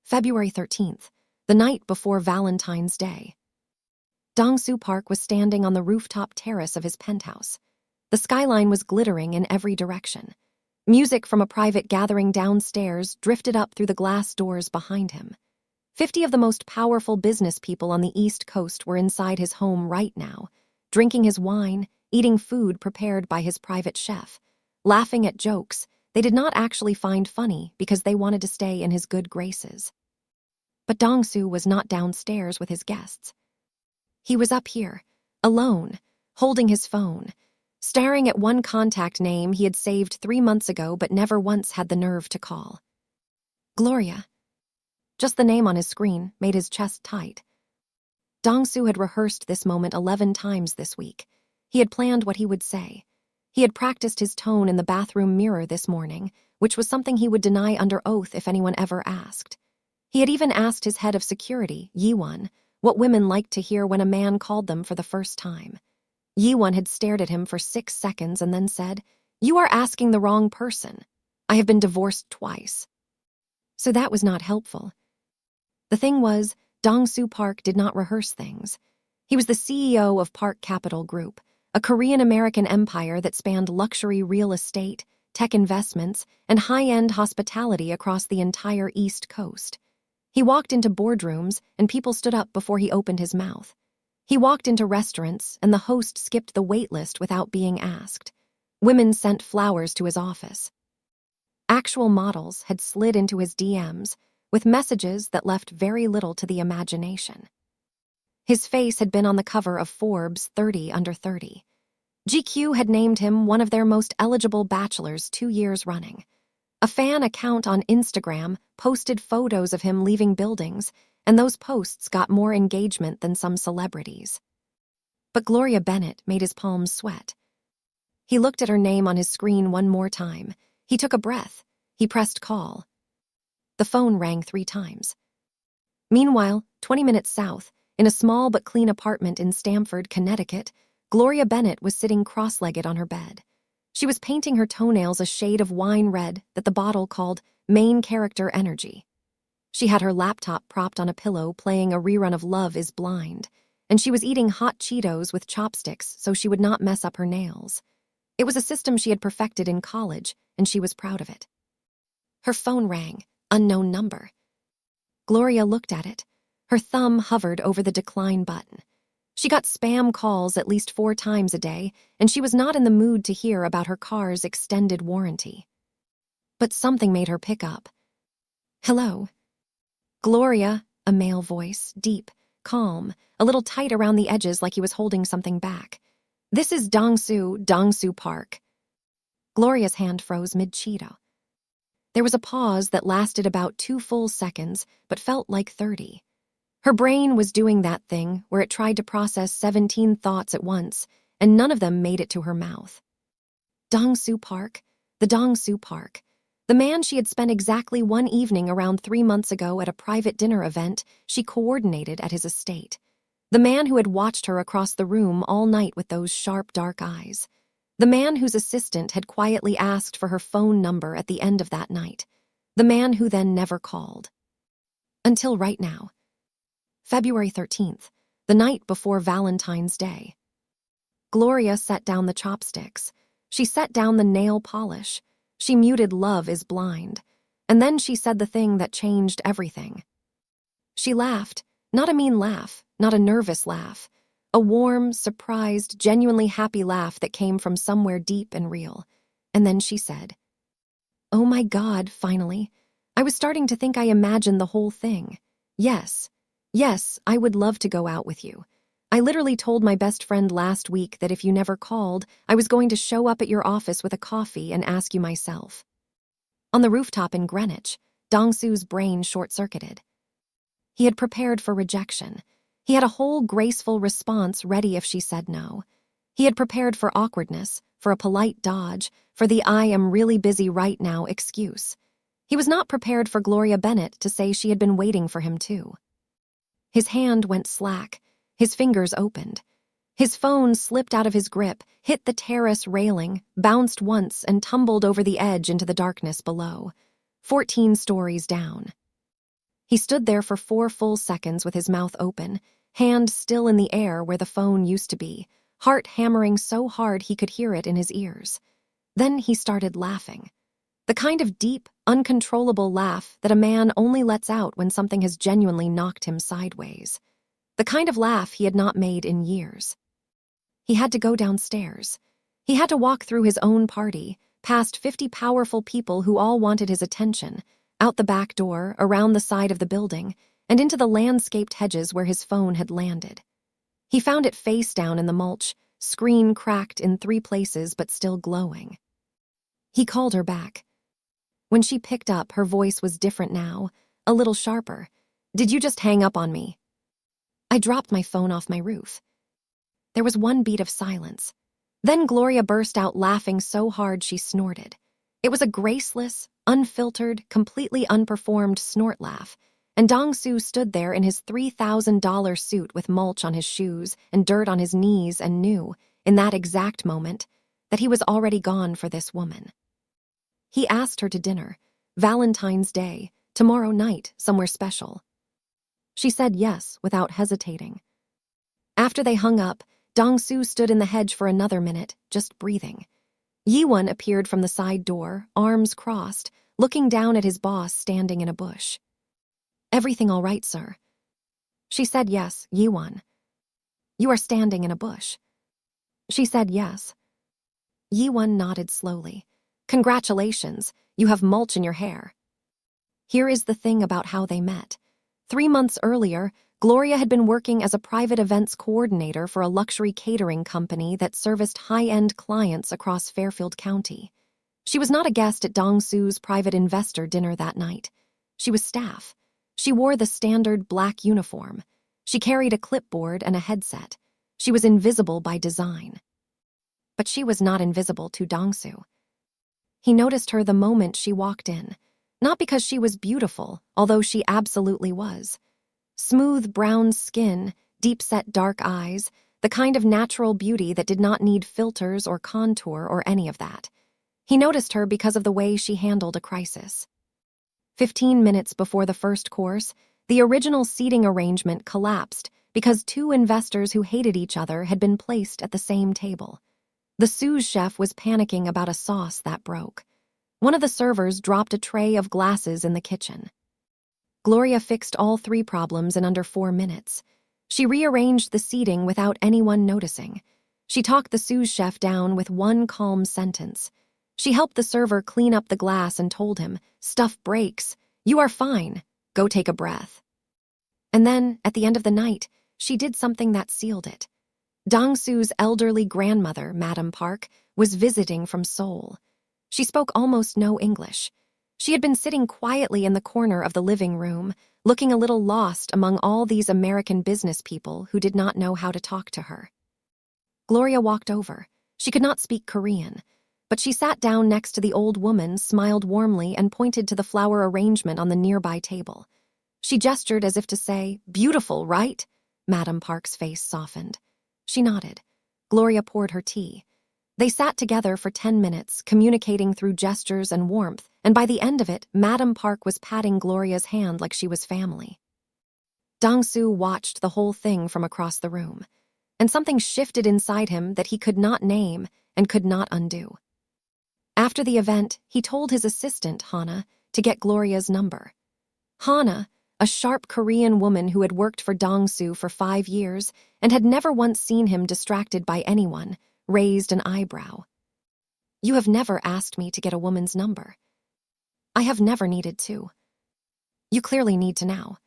February 13th, the night before Valentine's Day. Dong-soo Park was standing on the rooftop terrace of his penthouse. The skyline was glittering in every direction. Music from a private gathering downstairs drifted up through the glass doors behind him. 50 of the most powerful business people on the East Coast were inside his home right now, drinking his wine, eating food prepared by his private chef, laughing at jokes they did not actually find funny because they wanted to stay in his good graces. But Dong-soo was not downstairs with his guests. He was up here, alone, holding his phone, staring at one contact name he had saved 3 months ago but never once had the nerve to call. Gloria. Just the name on his screen made his chest tight. Dong-soo had rehearsed this moment 11 times this week. He had planned what he would say. He had practiced his tone in the bathroom mirror this morning, which was something he would deny under oath if anyone ever asked. He had even asked his head of security, Yi-won, what women liked to hear when a man called them for the first time. Yi-won had stared at him for 6 seconds and then said, "You are asking the wrong person. I have been divorced twice." So that was not helpful. The thing was, Dong-soo Park did not rehearse things. He was the CEO of Park Capital Group, a Korean-American empire that spanned luxury real estate, tech investments, and high-end hospitality across the entire East Coast. He walked into boardrooms, and people stood up before he opened his mouth. He walked into restaurants, and the host skipped the wait list without being asked. Women sent flowers to his office. Actual models had slid into his DMs, with messages that left very little to the imagination. His face had been on the cover of Forbes 30 Under 30. GQ had named him one of their most eligible bachelors 2 years running. A fan account on Instagram posted photos of him leaving buildings, and those posts got more engagement than some celebrities. But Gloria Bennett made his palms sweat. He looked at her name on his screen one more time. He took a breath. He pressed call. The phone rang 3 times. Meanwhile, 20 minutes south, in a small but clean apartment in Stamford, Connecticut, Gloria Bennett was sitting cross-legged on her bed. She was painting her toenails a shade of wine red that the bottle called Main Character Energy. She had her laptop propped on a pillow playing a rerun of Love is Blind, and she was eating hot Cheetos with chopsticks so she would not mess up her nails. It was a system she had perfected in college, and she was proud of it. Her phone rang, unknown number. Gloria looked at it. Her thumb hovered over the decline button. She got spam calls at least 4 times a day, and she was not in the mood to hear about her car's extended warranty. But something made her pick up. "Hello." "Gloria," a male voice, deep, calm, a little tight around the edges like he was holding something back. "This is Dong-soo Park." Gloria's hand froze mid-Cheeto. There was a pause that lasted about 2 full seconds, but felt like 30. Her brain was doing that thing where it tried to process 17 thoughts at once, and none of them made it to her mouth. Dong-soo Park, the Dong-soo Park, the man she had spent exactly 1 evening around 3 months ago at a private dinner event she coordinated at his estate. The man who had watched her across the room all night with those sharp, dark eyes. The man whose assistant had quietly asked for her phone number at the end of that night. The man who then never called. Until right now. February 13th, the night before Valentine's Day. Gloria set down the chopsticks. She set down the nail polish. She muted Love is Blind. And then she said the thing that changed everything. She laughed, not a mean laugh, not a nervous laugh. A warm, surprised, genuinely happy laugh that came from somewhere deep and real. And then she said, "Oh my God, finally. I was starting to think I imagined the whole thing. Yes, I would love to go out with you. I literally told my best friend last week that if you never called, I was going to show up at your office with a coffee and ask you myself." On the rooftop in Greenwich, Dong-soo's brain short-circuited. He had prepared for rejection. He had a whole graceful response ready if she said no. He had prepared for awkwardness, for a polite dodge, for the "I am really busy right now" excuse. He was not prepared for Gloria Bennett to say she had been waiting for him too. His hand went slack. His fingers opened. His phone slipped out of his grip, hit the terrace railing, bounced once, and tumbled over the edge into the darkness below. 14 stories down. He stood there for 4 full seconds with his mouth open, hand still in the air where the phone used to be, heart hammering so hard he could hear it in his ears. Then he started laughing. The kind of deep, uncontrollable laugh that a man only lets out when something has genuinely knocked him sideways. The kind of laugh he had not made in years. He had to go downstairs. He had to walk through his own party, past 50 powerful people who all wanted his attention, out the back door, around the side of the building, and into the landscaped hedges where his phone had landed. He found it face down in the mulch, screen cracked in 3 places but still glowing. He called her back. When she picked up, her voice was different now, a little sharper. "Did you just hang up on me?" "I dropped my phone off my roof." There was 1 beat of silence. Then Gloria burst out laughing so hard she snorted. It was a graceless, unfiltered, completely unperformed snort laugh, and Dong-soo stood there in his $3,000 suit with mulch on his shoes and dirt on his knees and knew, in that exact moment, that he was already gone for this woman. He asked her to dinner, Valentine's Day, tomorrow night, somewhere special. She said yes, without hesitating. After they hung up, Dong-soo stood in the hedge for another minute, just breathing. Yi-won appeared from the side door, arms crossed, looking down at his boss standing in a bush. "Everything all right, sir?" She said yes, Yi-won. "You are standing in a bush." She said yes. Yi-won nodded slowly. "Congratulations, you have mulch in your hair." Here is the thing about how they met. 3 months earlier, Gloria had been working as a private events coordinator for a luxury catering company that serviced high-end clients across Fairfield County. She was not a guest at Dong-soo's private investor dinner that night. She was staff. She wore the standard black uniform. She carried a clipboard and a headset. She was invisible by design. But she was not invisible to Dong-soo. He noticed her the moment she walked in, not because she was beautiful, although she absolutely was. Smooth brown skin, deep-set dark eyes, the kind of natural beauty that did not need filters or contour or any of that. He noticed her because of the way she handled a crisis. 15 minutes before the first course, the original seating arrangement collapsed because 2 investors who hated each other had been placed at the same table. The sous chef was panicking about a sauce that broke. One of the servers dropped a tray of glasses in the kitchen. Gloria fixed all 3 problems in under 4 minutes. She rearranged the seating without anyone noticing. She talked the sous chef down with 1 calm sentence. She helped the server clean up the glass and told him, "Stuff breaks. You are fine. Go take a breath." And then, at the end of the night, she did something that sealed it. Dong-soo's elderly grandmother, Madame Park, was visiting from Seoul. She spoke almost no English. She had been sitting quietly in the corner of the living room, looking a little lost among all these American business people who did not know how to talk to her. Gloria walked over. She could not speak Korean, but she sat down next to the old woman, smiled warmly, and pointed to the flower arrangement on the nearby table. She gestured as if to say, "Beautiful, right?" Madame Park's face softened. She nodded. Gloria poured her tea. They sat together for 10 minutes, communicating through gestures and warmth, and by the end of it, Madame Park was patting Gloria's hand like she was family. Dong-soo watched the whole thing from across the room, and something shifted inside him that he could not name and could not undo. After the event, he told his assistant, Hana, to get Gloria's number. Hana, a sharp Korean woman who had worked for Dong-soo for 5 years and had never once seen him distracted by anyone, raised an eyebrow. "You have never asked me to get a woman's number." "I have never needed to." "You clearly need to now."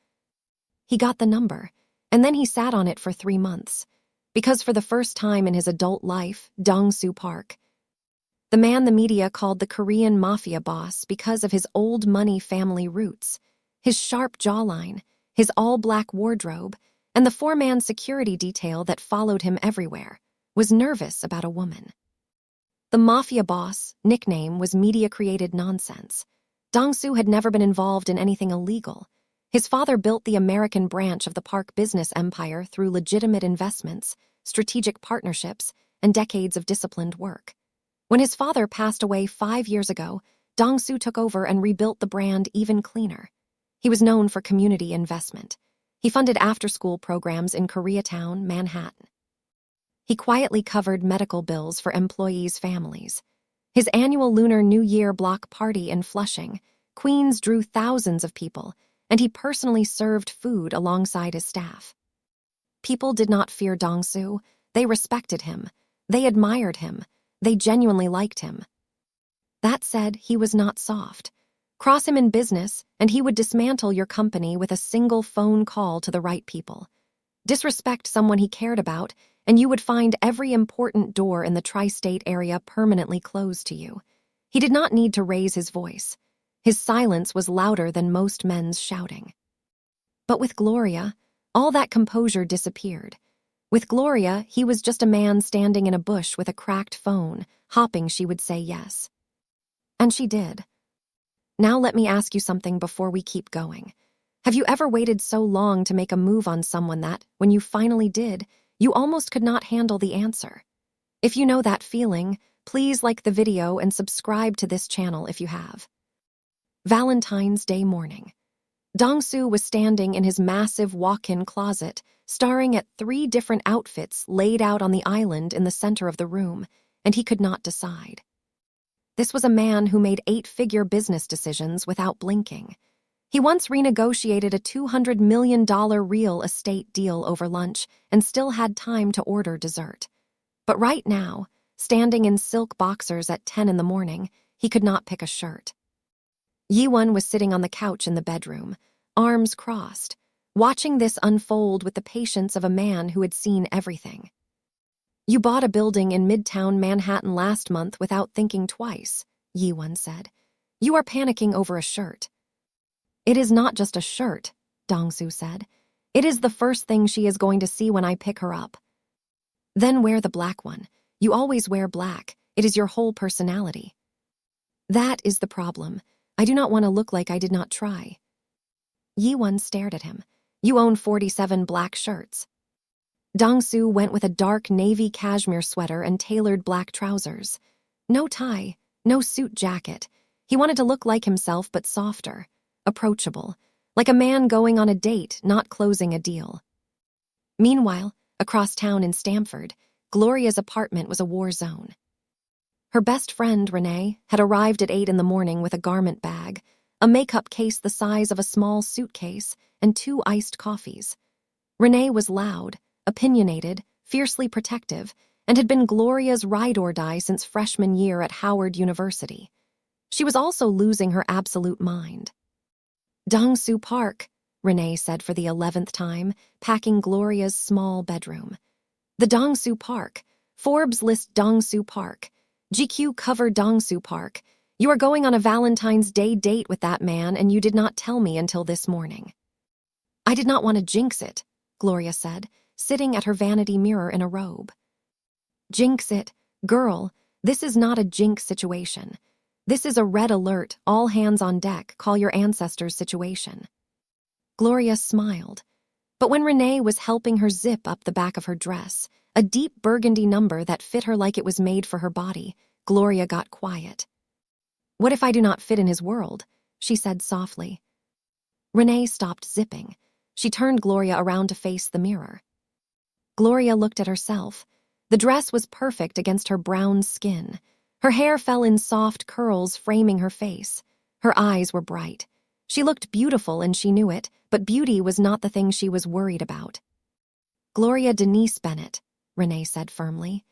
He got the number, and then he sat on it for 3 months, because for the first time in his adult life, Dong-soo Park, the man the media called the Korean Mafia Boss because of his old money family roots, his sharp jawline, his all-black wardrobe, and the 4-man security detail that followed him everywhere, was nervous about a woman. The Mafia Boss nickname was media-created nonsense. Dong-soo had never been involved in anything illegal. His father built the American branch of the Park business empire through legitimate investments, strategic partnerships, and decades of disciplined work. When his father passed away 5 years ago, Dong-soo took over and rebuilt the brand even cleaner. He was known for community investment. He funded after-school programs in Koreatown, Manhattan. He quietly covered medical bills for employees' families. His annual Lunar New Year block party in Flushing, Queens drew thousands of people, and he personally served food alongside his staff. People did not fear Dong-soo. They respected him. They admired him. They genuinely liked him. That said, he was not soft. Cross him in business, and he would dismantle your company with a single phone call to the right people. Disrespect someone he cared about, and you would find every important door in the tri-state area permanently closed to you. He did not need to raise his voice. His silence was louder than most men's shouting. But with Gloria, all that composure disappeared. With Gloria, he was just a man standing in a bush with a cracked phone, hoping she would say yes. And she did. Now let me ask you something before we keep going. Have you ever waited so long to make a move on someone that, when you finally did, you almost could not handle the answer? If you know that feeling, please like the video and subscribe to this channel if you have. Valentine's Day morning. Dong-soo was standing in his massive walk-in closet, staring at 3 different outfits laid out on the island in the center of the room, and he could not decide. This was a man who made 8-figure business decisions without blinking. He once renegotiated a $200 million real estate deal over lunch and still had time to order dessert. But right now, standing in silk boxers at 10 in the morning, he could not pick a shirt. Yi-won was sitting on the couch in the bedroom, arms crossed, watching this unfold with the patience of a man who had seen everything. "You bought a building in Midtown Manhattan last month without thinking twice," Yi-won said. "You are panicking over a shirt." "It is not just a shirt," Dong-soo said. "It is the first thing she is going to see when I pick her up." "Then wear the black one. You always wear black. It is your whole personality." "That is the problem. I do not want to look like I did not try." Yi-won stared at him. "You own 47 black shirts." Dong-soo went with a dark navy cashmere sweater and tailored black trousers. No tie, no suit jacket. He wanted to look like himself but softer, approachable, like a man going on a date, not closing a deal. Meanwhile, across town in Stamford, Gloria's apartment was a war zone. Her best friend, Renee, had arrived at 8 in the morning with a garment bag, a makeup case the size of a small suitcase, and 2 iced coffees. Renee was loud, opinionated, fiercely protective, and had been Gloria's ride-or-die since freshman year at Howard University. She was also losing her absolute mind. "Dong-soo Park," Renee said for the 11th time, packing Gloria's small bedroom. "The Dong-soo Park. Forbes list Dong-soo Park. GQ cover Dong-soo Park. You are going on a Valentine's Day date with that man, and you did not tell me until this morning." "I did not want to jinx it," Gloria said, sitting at her vanity mirror in a robe. "Jinx it? Girl, this is not a jinx situation. This is a red alert, all hands on deck, call your ancestors situation." Gloria smiled. But when Renee was helping her zip up the back of her dress, a deep burgundy number that fit her like it was made for her body, Gloria got quiet. "What if I do not fit in his world?" she said softly. Renee stopped zipping. She turned Gloria around to face the mirror. Gloria looked at herself. The dress was perfect against her brown skin. Her hair fell in soft curls framing her face. Her eyes were bright. She looked beautiful and she knew it, but beauty was not the thing she was worried about. "Gloria Denise Bennett," Renee said firmly.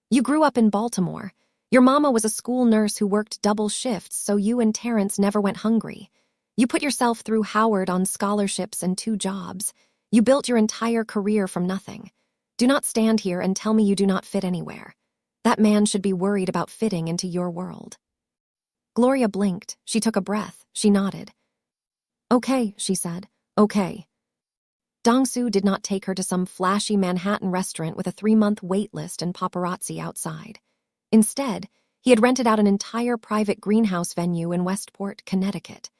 "You grew up in Baltimore. Your mama was a school nurse who worked double shifts, so you and Terrence never went hungry. You put yourself through Howard on scholarships and 2 jobs. You built your entire career from nothing. Do not stand here and tell me you do not fit anywhere. That man should be worried about fitting into your world." Gloria blinked. She took a breath. She nodded. "Okay," she said. "Okay." Dong-soo did not take her to some flashy Manhattan restaurant with a 3-month wait list and paparazzi outside. Instead, he had rented out an entire private greenhouse venue in Westport, Connecticut.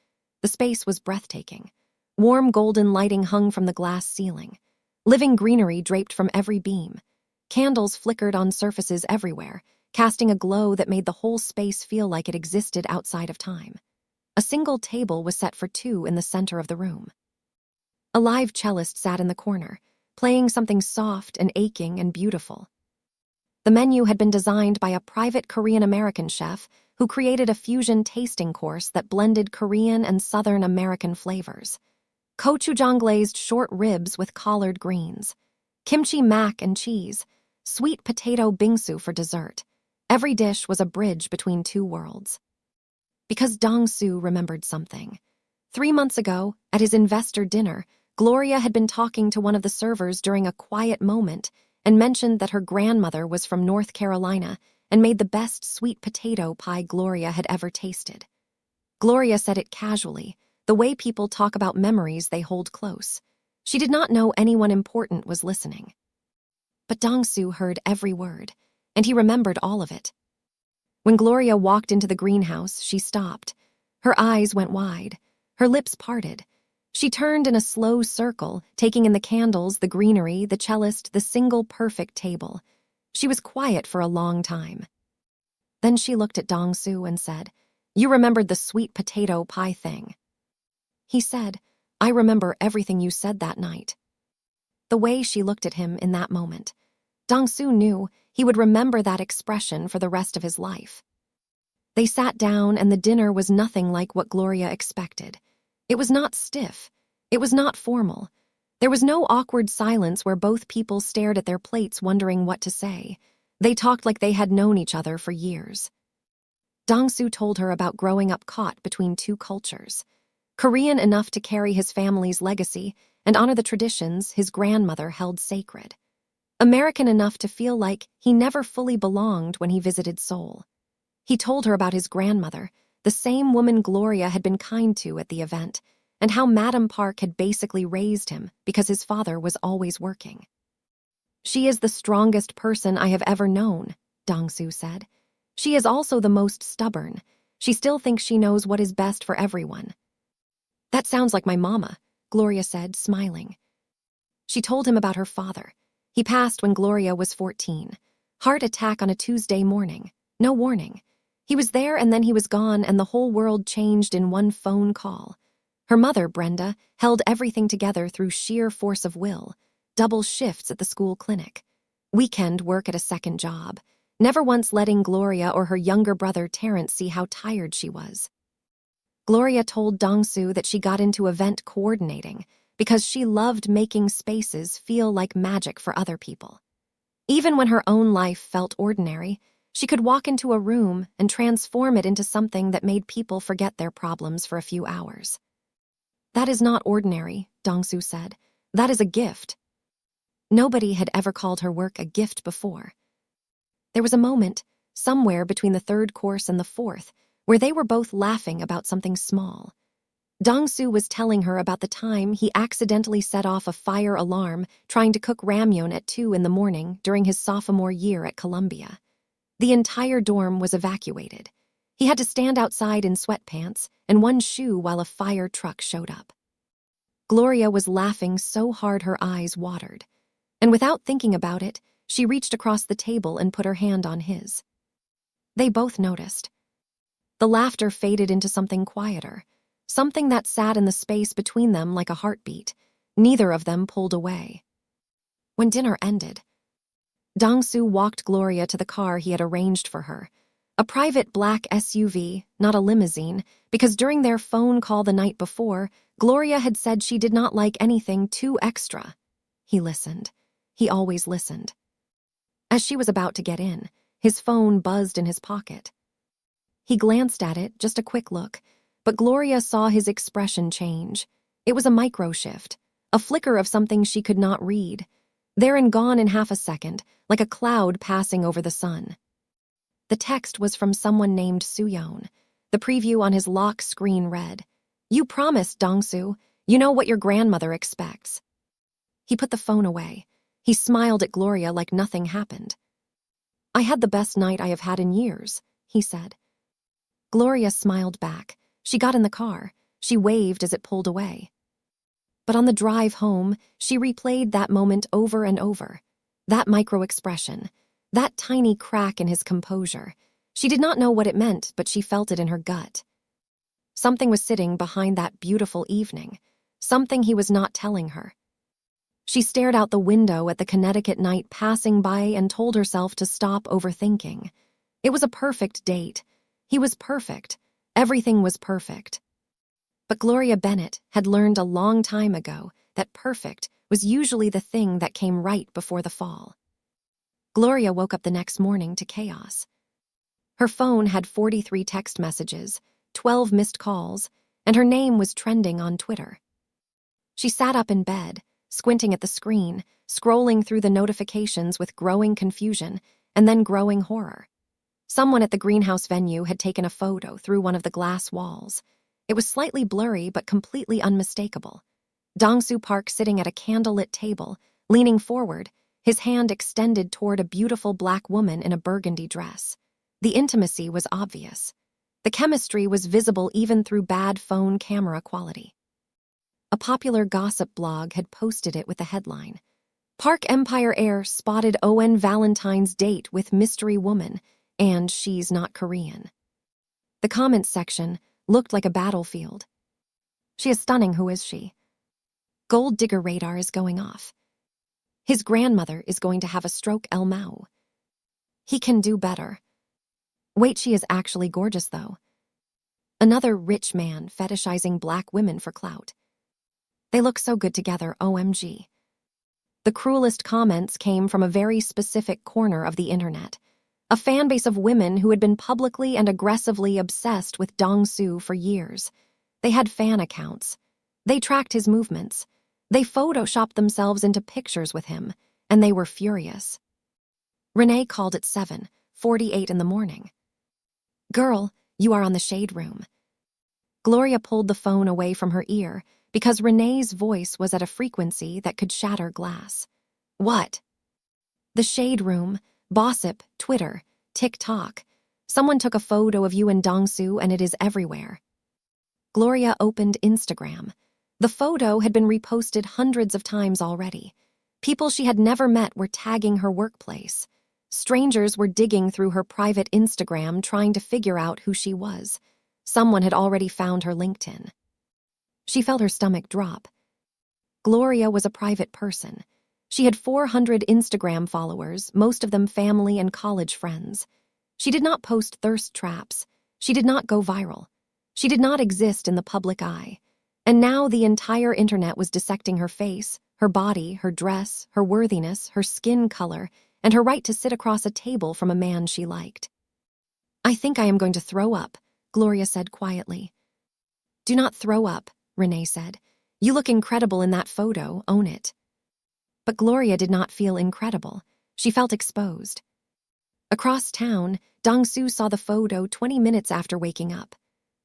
The space was breathtaking. Warm golden lighting hung from the glass ceiling. Living greenery draped from every beam. Candles flickered on surfaces everywhere, casting a glow that made the whole space feel like it existed outside of time. A single table was set for two in the center of the room. A live cellist sat in the corner, playing something soft and aching and beautiful. The menu had been designed by a private Korean-American chef who created a fusion tasting course that blended Korean and Southern American flavors. Gochujang glazed short ribs with collard greens, kimchi mac and cheese, sweet potato bingsu for dessert. Every dish was a bridge between two worlds. Because Dong-soo remembered something. 3 months ago, at his investor dinner, Gloria had been talking to one of the servers during a quiet moment and mentioned that her grandmother was from North Carolina and made the best sweet potato pie Gloria had ever tasted. Gloria said it casually, the way people talk about memories they hold close. She did not know anyone important was listening. But Dong-soo heard every word, and he remembered all of it. When Gloria walked into the greenhouse, she stopped. Her eyes went wide. Her lips parted. She turned in a slow circle, taking in the candles, the greenery, the cellist, the single perfect table. She was quiet for a long time. Then she looked at Dong-soo and said, "You remembered the sweet potato pie thing." He said, "I remember everything you said that night." The way she looked at him in that moment, Dong-soo knew he would remember that expression for the rest of his life. They sat down and the dinner was nothing like what Gloria expected. It was not stiff. It was not formal. There was no awkward silence where both people stared at their plates wondering what to say. They talked like they had known each other for years. Dong-soo told her about growing up caught between two cultures. Korean enough to carry his family's legacy and honor the traditions his grandmother held sacred. American enough to feel like he never fully belonged when he visited Seoul. He told her about his grandmother, the same woman Gloria had been kind to at the event, and how Madam Park had basically raised him because his father was always working. "She is the strongest person I have ever known," Dong-soo said. "She is also the most stubborn. She still thinks she knows what is best for everyone." "That sounds like my mama," Gloria said, smiling. She told him about her father. He passed when Gloria was 14. Heart attack on a Tuesday morning. No warning. He was there and then he was gone and the whole world changed in one phone call. Her mother, Brenda, held everything together through sheer force of will. Double shifts at the school clinic. Weekend work at a second job. Never once letting Gloria or her younger brother Terrence see how tired she was. Gloria told Dong-soo that she got into event coordinating because she loved making spaces feel like magic for other people. Even when her own life felt ordinary, she could walk into a room and transform it into something that made people forget their problems for a few hours. "That is not ordinary," Dong-soo said. "That is a gift." Nobody had ever called her work a gift before. There was a moment, somewhere between the third course and the fourth, where they were both laughing about something small. Dong-soo was telling her about the time he accidentally set off a fire alarm trying to cook ramyeon at 2 in the morning during his sophomore year at Columbia. The entire dorm was evacuated. He had to stand outside in sweatpants and one shoe while a fire truck showed up. Gloria was laughing so hard her eyes watered, and without thinking about it, she reached across the table and put her hand on his. They both noticed. The laughter faded into something quieter, something that sat in the space between them like a heartbeat. Neither of them pulled away. When dinner ended, Dong-soo walked Gloria to the car he had arranged for her. A private black SUV, not a limousine, because during their phone call the night before, Gloria had said she did not like anything too extra. He listened. He always listened. As she was about to get in, his phone buzzed in his pocket. He glanced at it, just a quick look, but Gloria saw his expression change. It was a micro shift, a flicker of something she could not read. There and gone in half a second, like a cloud passing over the sun. The text was from someone named Soo-yeon. The preview on his lock screen read, "You promised, Dong-soo. You know what your grandmother expects." He put the phone away. He smiled at Gloria like nothing happened. "I had the best night I have had in years," he said. Gloria smiled back. She got in the car. She waved as it pulled away. But on the drive home, she replayed that moment over and over. That micro-expression, that tiny crack in his composure. She did not know what it meant, but she felt it in her gut. Something was sitting behind that beautiful evening, something he was not telling her. She stared out the window at the Connecticut night passing by and told herself to stop overthinking. It was a perfect date. He was perfect. Everything was perfect. But Gloria Bennett had learned a long time ago that perfect was usually the thing that came right before the fall. Gloria woke up the next morning to chaos. Her phone had 43 text messages, 12 missed calls, and her name was trending on Twitter. She sat up in bed, squinting at the screen, scrolling through the notifications with growing confusion and then growing horror. Someone at the greenhouse venue had taken a photo through one of the glass walls. It was slightly blurry but completely unmistakable. Dong-soo Park sitting at a candlelit table, leaning forward, his hand extended toward a beautiful black woman in a burgundy dress. The intimacy was obvious. The chemistry was visible even through bad phone camera quality. A popular gossip blog had posted it with the headline, "Park Empire heir spotted ON Valentine's date with mystery woman, and she's not Korean." The comments section looked like a battlefield. "She is stunning, who is she?" "Gold digger radar is going off." "His grandmother is going to have a stroke, El Mao." "He can do better." "Wait, she is actually gorgeous though." Another rich man fetishizing black women for clout. "They look so good together, OMG." The cruelest comments came from a very specific corner of the internet, a fan base of women who had been publicly and aggressively obsessed with Dong-soo for years. They had fan accounts. They tracked his movements. They photoshopped themselves into pictures with him, and they were furious. Renee called at 7:48 in the morning. "Girl, you are on the shade room." Gloria pulled the phone away from her ear because Renee's voice was at a frequency that could shatter glass. "What?" "The shade room, Bossip, Twitter, TikTok. Someone took a photo of you and Dong-soo and it is everywhere." Gloria opened Instagram. The photo had been reposted hundreds of times already. People she had never met were tagging her workplace. Strangers were digging through her private Instagram trying to figure out who she was. Someone had already found her LinkedIn. She felt her stomach drop. Gloria was a private person. She had 400 Instagram followers, most of them family and college friends. She did not post thirst traps. She did not go viral. She did not exist in the public eye. And now the entire internet was dissecting her face, her body, her dress, her worthiness, her skin color, and her right to sit across a table from a man she liked. "I think I am going to throw up," Gloria said quietly. "Do not throw up," Renee said. "You look incredible in that photo, own it." But Gloria did not feel incredible. She felt exposed. Across town, Dong-soo saw the photo 20 minutes after waking up.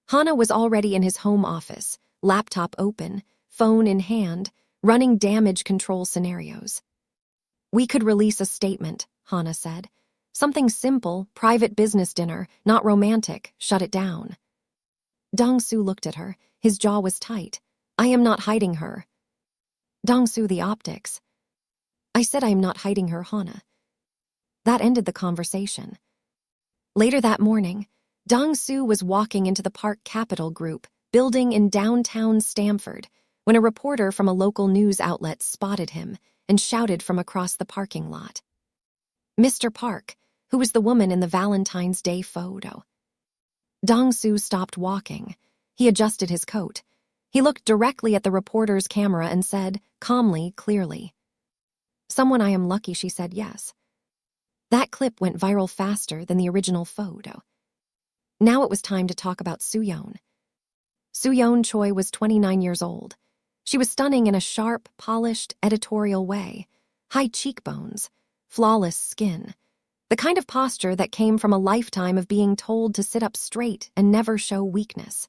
Hana was already in his home office, laptop open, phone in hand, running damage control scenarios. "We could release a statement," Hana said. "Something simple, private business dinner, not romantic, shut it down." Dong-soo looked at her. His jaw was tight. "I am not hiding her." "Dong-soo, the optics." "I said I am not hiding her, Hana." That ended the conversation. Later that morning, Dong-soo was walking into the Park Capital Group building in downtown Stamford when a reporter from a local news outlet spotted him and shouted from across the parking lot, "Mr. Park, who was the woman in the Valentine's Day photo?" Dong-soo stopped walking. He adjusted his coat. He looked directly at the reporter's camera and said, calmly, clearly, "Someone I am lucky she said yes." That clip went viral faster than the original photo. Now it was time to talk about Soo-yeon. Soo-yeon Choi was 29 years old. She was stunning in a sharp, polished, editorial way. High cheekbones, flawless skin. The kind of posture that came from a lifetime of being told to sit up straight and never show weakness.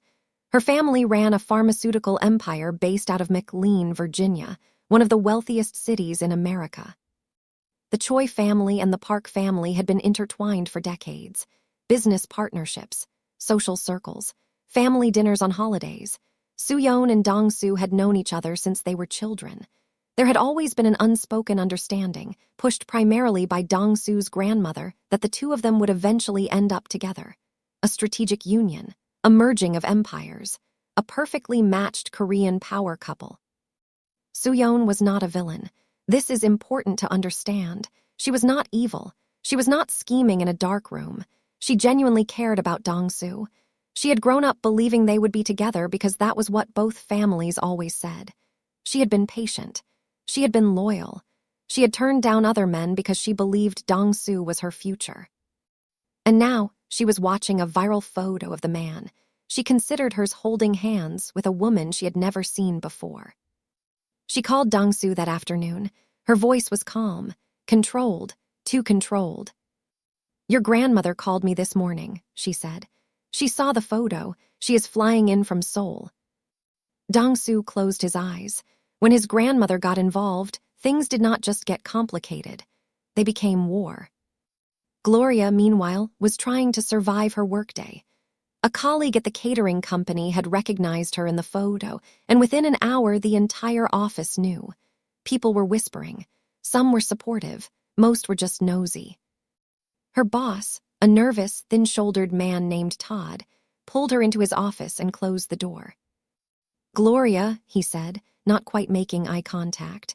Her family ran a pharmaceutical empire based out of McLean, Virginia, one of the wealthiest cities in America. The Choi family and the Park family had been intertwined for decades. Business partnerships, social circles, family dinners on holidays. Soo-yeon and Dong-soo had known each other since they were children. There had always been an unspoken understanding, pushed primarily by Dong-soo's grandmother, that the two of them would eventually end up together. A strategic union, a merging of empires, a perfectly matched Korean power couple. Soo-yeon was not a villain. This is important to understand. She was not evil. She was not scheming in a dark room. She genuinely cared about Dong-soo. She had grown up believing they would be together because that was what both families always said. She had been patient. She had been loyal. She had turned down other men because she believed Dong-soo was her future. And now, she was watching a viral photo of the man. She considered hers holding hands with a woman she had never seen before. She called Dong-soo that afternoon. Her voice was calm, controlled, too controlled. "Your grandmother called me this morning," she said. "She saw the photo. She is flying in from Seoul." Dong-soo closed his eyes. When his grandmother got involved, things did not just get complicated. They became war. Gloria, meanwhile, was trying to survive her workday. A colleague at the catering company had recognized her in the photo, and within an hour the entire office knew. People were whispering. Some were supportive. Most were just nosy. Her boss, a nervous, thin-shouldered man named Todd, pulled her into his office and closed the door. "Gloria," he said, not quite making eye contact,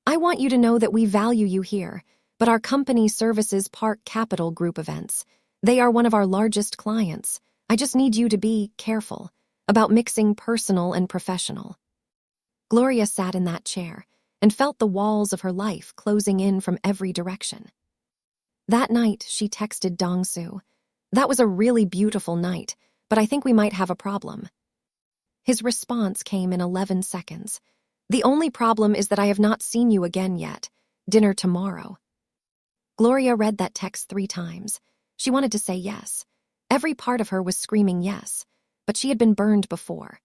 "I want you to know that we value you here, but our company services Park Capital Group events. They are one of our largest clients. I just need you to be careful about mixing personal and professional." Gloria sat in that chair and felt the walls of her life closing in from every direction. That night, she texted Dong-soo, "That was a really beautiful night, but I think we might have a problem." His response came in 11 seconds. "The only problem is that I have not seen you again yet. Dinner tomorrow." Gloria read that text 3 times. She wanted to say yes. Every part of her was screaming yes, but she had been burned before.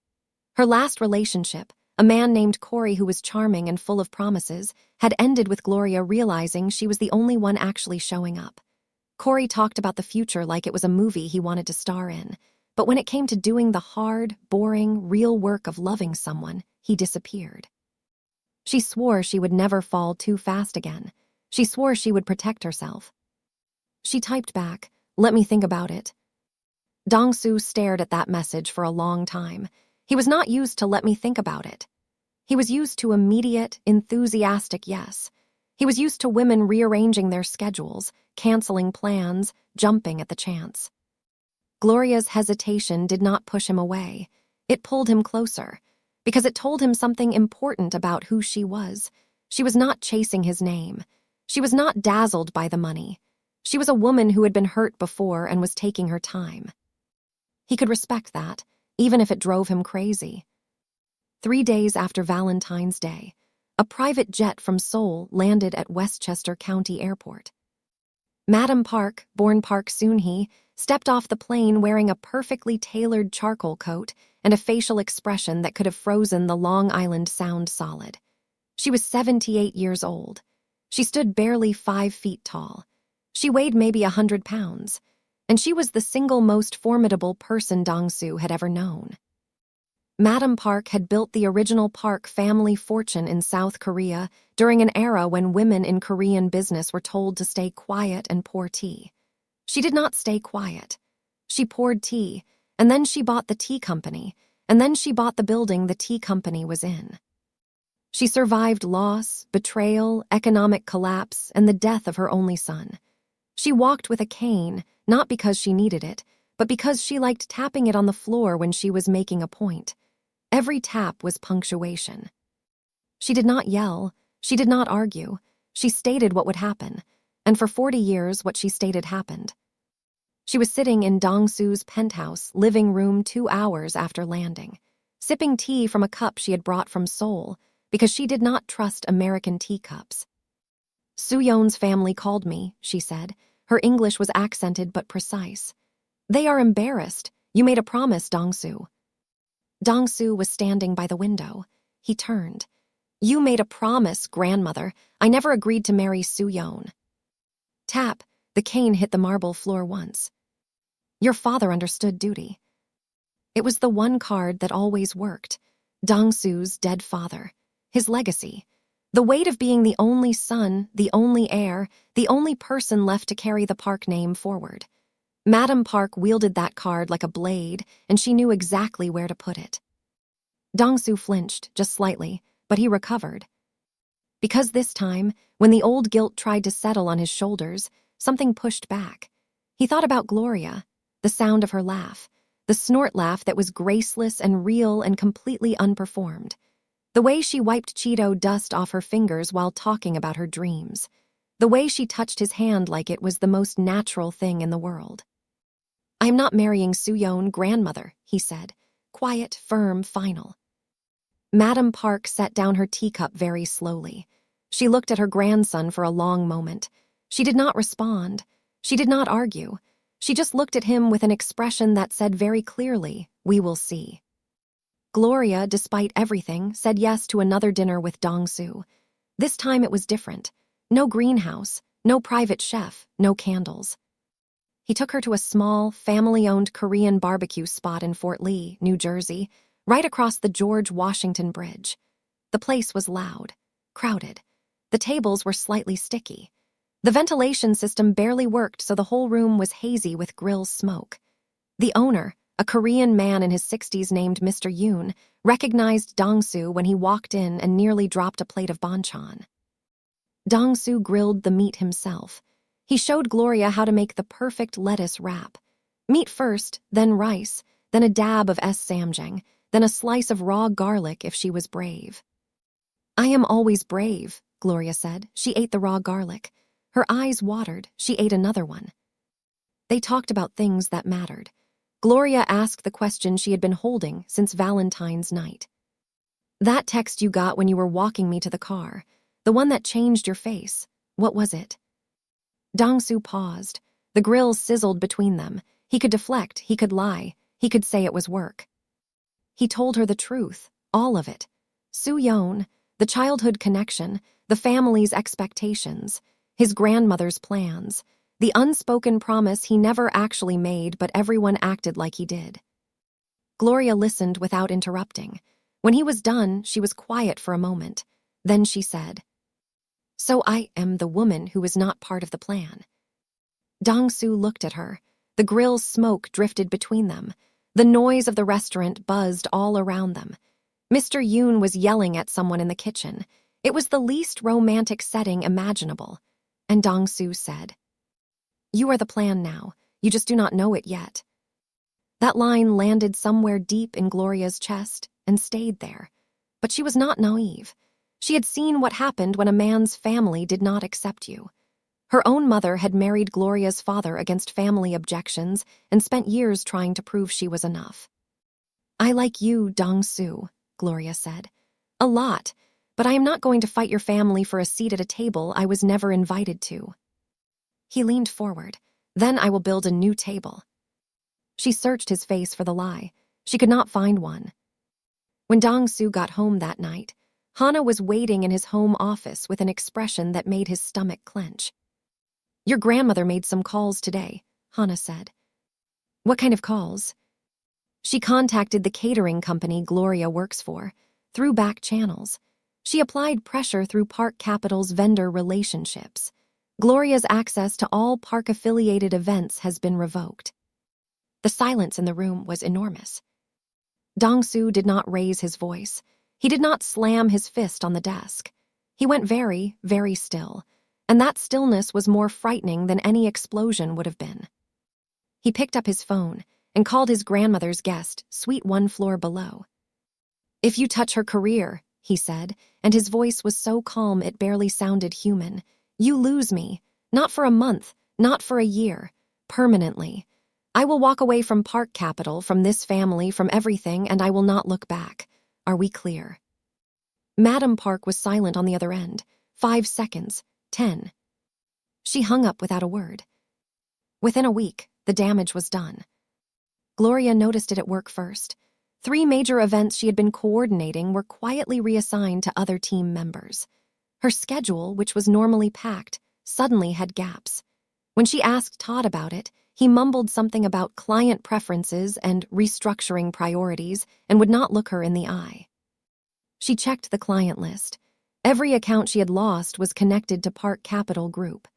Her last relationship, a man named Corey who was charming and full of promises, had ended with Gloria realizing she was the only one actually showing up. Corey talked about the future like it was a movie he wanted to star in, but when it came to doing the hard, boring, real work of loving someone, he disappeared. She swore she would never fall too fast again. She swore she would protect herself. She typed back, "Let me think about it." Dong-soo stared at that message for a long time. He was not used to "let me think about it." He was used to immediate, enthusiastic yes. He was used to women rearranging their schedules, canceling plans, jumping at the chance. Gloria's hesitation did not push him away. It pulled him closer, because it told him something important about who she was. She was not chasing his name. She was not dazzled by the money. She was a woman who had been hurt before and was taking her time. He could respect that, even if it drove him crazy. 3 days after Valentine's Day, a private jet from Seoul landed at Westchester County Airport. Madam Park, born Park Soon-hee, stepped off the plane wearing a perfectly tailored charcoal coat and a facial expression that could have frozen the Long Island Sound solid. She was 78 years old. She stood barely 5 feet tall. She weighed maybe 100 pounds, and she was the single most formidable person Dong-soo had ever known. Madam Park had built the original Park family fortune in South Korea during an era when women in Korean business were told to stay quiet and pour tea. She did not stay quiet. She poured tea, and then she bought the tea company, and then she bought the building the tea company was in. She survived loss, betrayal, economic collapse, and the death of her only son. She walked with a cane, not because she needed it, but because she liked tapping it on the floor when she was making a point. Every tap was punctuation. She did not yell. She did not argue. She stated what would happen, and for 40 years what she stated happened. She was sitting in Dong-soo's penthouse living room 2 hours after landing, sipping tea from a cup she had brought from Seoul because she did not trust American teacups. "Soo-yeon's family called me," she said. Her English was accented but precise. "They are embarrassed. You made a promise, Dong-soo." Dong-soo was standing by the window. He turned. "You made a promise, grandmother. I never agreed to marry Soo-yeon." Tap. The cane hit the marble floor once. "Your father understood duty." It was the one card that always worked. Dong-soo's dead father. His legacy. The weight of being the only son, the only heir, the only person left to carry the Park name forward. Madam Park wielded that card like a blade, and she knew exactly where to put it. Dong-su flinched, just slightly, but he recovered. Because this time, when the old guilt tried to settle on his shoulders, something pushed back. He thought about Gloria, the sound of her laugh, the snort laugh that was graceless and real and completely unperformed. The way she wiped Cheeto dust off her fingers while talking about her dreams. The way she touched his hand like it was the most natural thing in the world. "I am not marrying Soo-yeon, grandmother," he said. Quiet, firm, final. Madam Park set down her teacup very slowly. She looked at her grandson for a long moment. She did not respond. She did not argue. She just looked at him with an expression that said very clearly, "We will see." Gloria, despite everything, said yes to another dinner with Dong-su. This time it was different. No greenhouse, no private chef, no candles. He took her to a small, family-owned Korean barbecue spot in Fort Lee, New Jersey, right across the George Washington Bridge. The place was loud, crowded. The tables were slightly sticky. The ventilation system barely worked, so the whole room was hazy with grill smoke. The owner, a Korean man in his 60s named Mr. Yoon, recognized Dong-su when he walked in and nearly dropped a plate of banchan. Dong-su grilled the meat himself. He showed Gloria how to make the perfect lettuce wrap. Meat first, then rice, then a dab of samjang, then a slice of raw garlic if she was brave. "I am always brave," Gloria said. She ate the raw garlic. Her eyes watered. She ate another one. They talked about things that mattered. Gloria asked the question she had been holding since Valentine's night. "That text you got when you were walking me to the car, the one that changed your face, what was it?" Dong-su paused. The grill sizzled between them. He could deflect, he could lie, he could say it was work. He told her the truth, all of it. Soo-yeon, the childhood connection, the family's expectations, his grandmother's plans, the unspoken promise he never actually made but everyone acted like he did. Gloria listened without interrupting. When he was done, she was quiet for a moment. Then she said, "So I am the woman who is not part of the plan." Dong-su looked at her. The grill's smoke drifted between them. The noise of the restaurant buzzed all around them. Mr. Yoon was yelling at someone in the kitchen. It was the least romantic setting imaginable. And Dong-su said, "You are the plan now. You just do not know it yet." That line landed somewhere deep in Gloria's chest and stayed there. But she was not naive. She had seen what happened when a man's family did not accept you. Her own mother had married Gloria's father against family objections and spent years trying to prove she was enough. "I like you, Dong-su," Gloria said. "A lot, but I am not going to fight your family for a seat at a table I was never invited to." He leaned forward. "Then I will build a new table." She searched his face for the lie. She could not find one. When Dong-su got home that night, Hana was waiting in his home office with an expression that made his stomach clench. "Your grandmother made some calls today," Hana said. "What kind of calls?" "She contacted the catering company Gloria works for, through back channels. She applied pressure through Park Capital's vendor relationships. Gloria's access to all Park-affiliated events has been revoked." The silence in the room was enormous. Dong-su did not raise his voice. He did not slam his fist on the desk. He went very, very still, and that stillness was more frightening than any explosion would have been. He picked up his phone and called his grandmother's guest, suite one floor below. "If you touch her career," he said, and his voice was so calm it barely sounded human, "you lose me, not for a month, not for a year, permanently. I will walk away from Park Capital, from this family, from everything, and I will not look back. Are we clear?" Madam Park was silent on the other end. 5 seconds, 10. She hung up without a word. Within a week, the damage was done. Gloria noticed it at work first. 3 major events she had been coordinating were quietly reassigned to other team members. Her schedule, which was normally packed, suddenly had gaps. When she asked Todd about it, he mumbled something about client preferences and restructuring priorities and would not look her in the eye. She checked the client list. Every account she had lost was connected to Park Capital Group.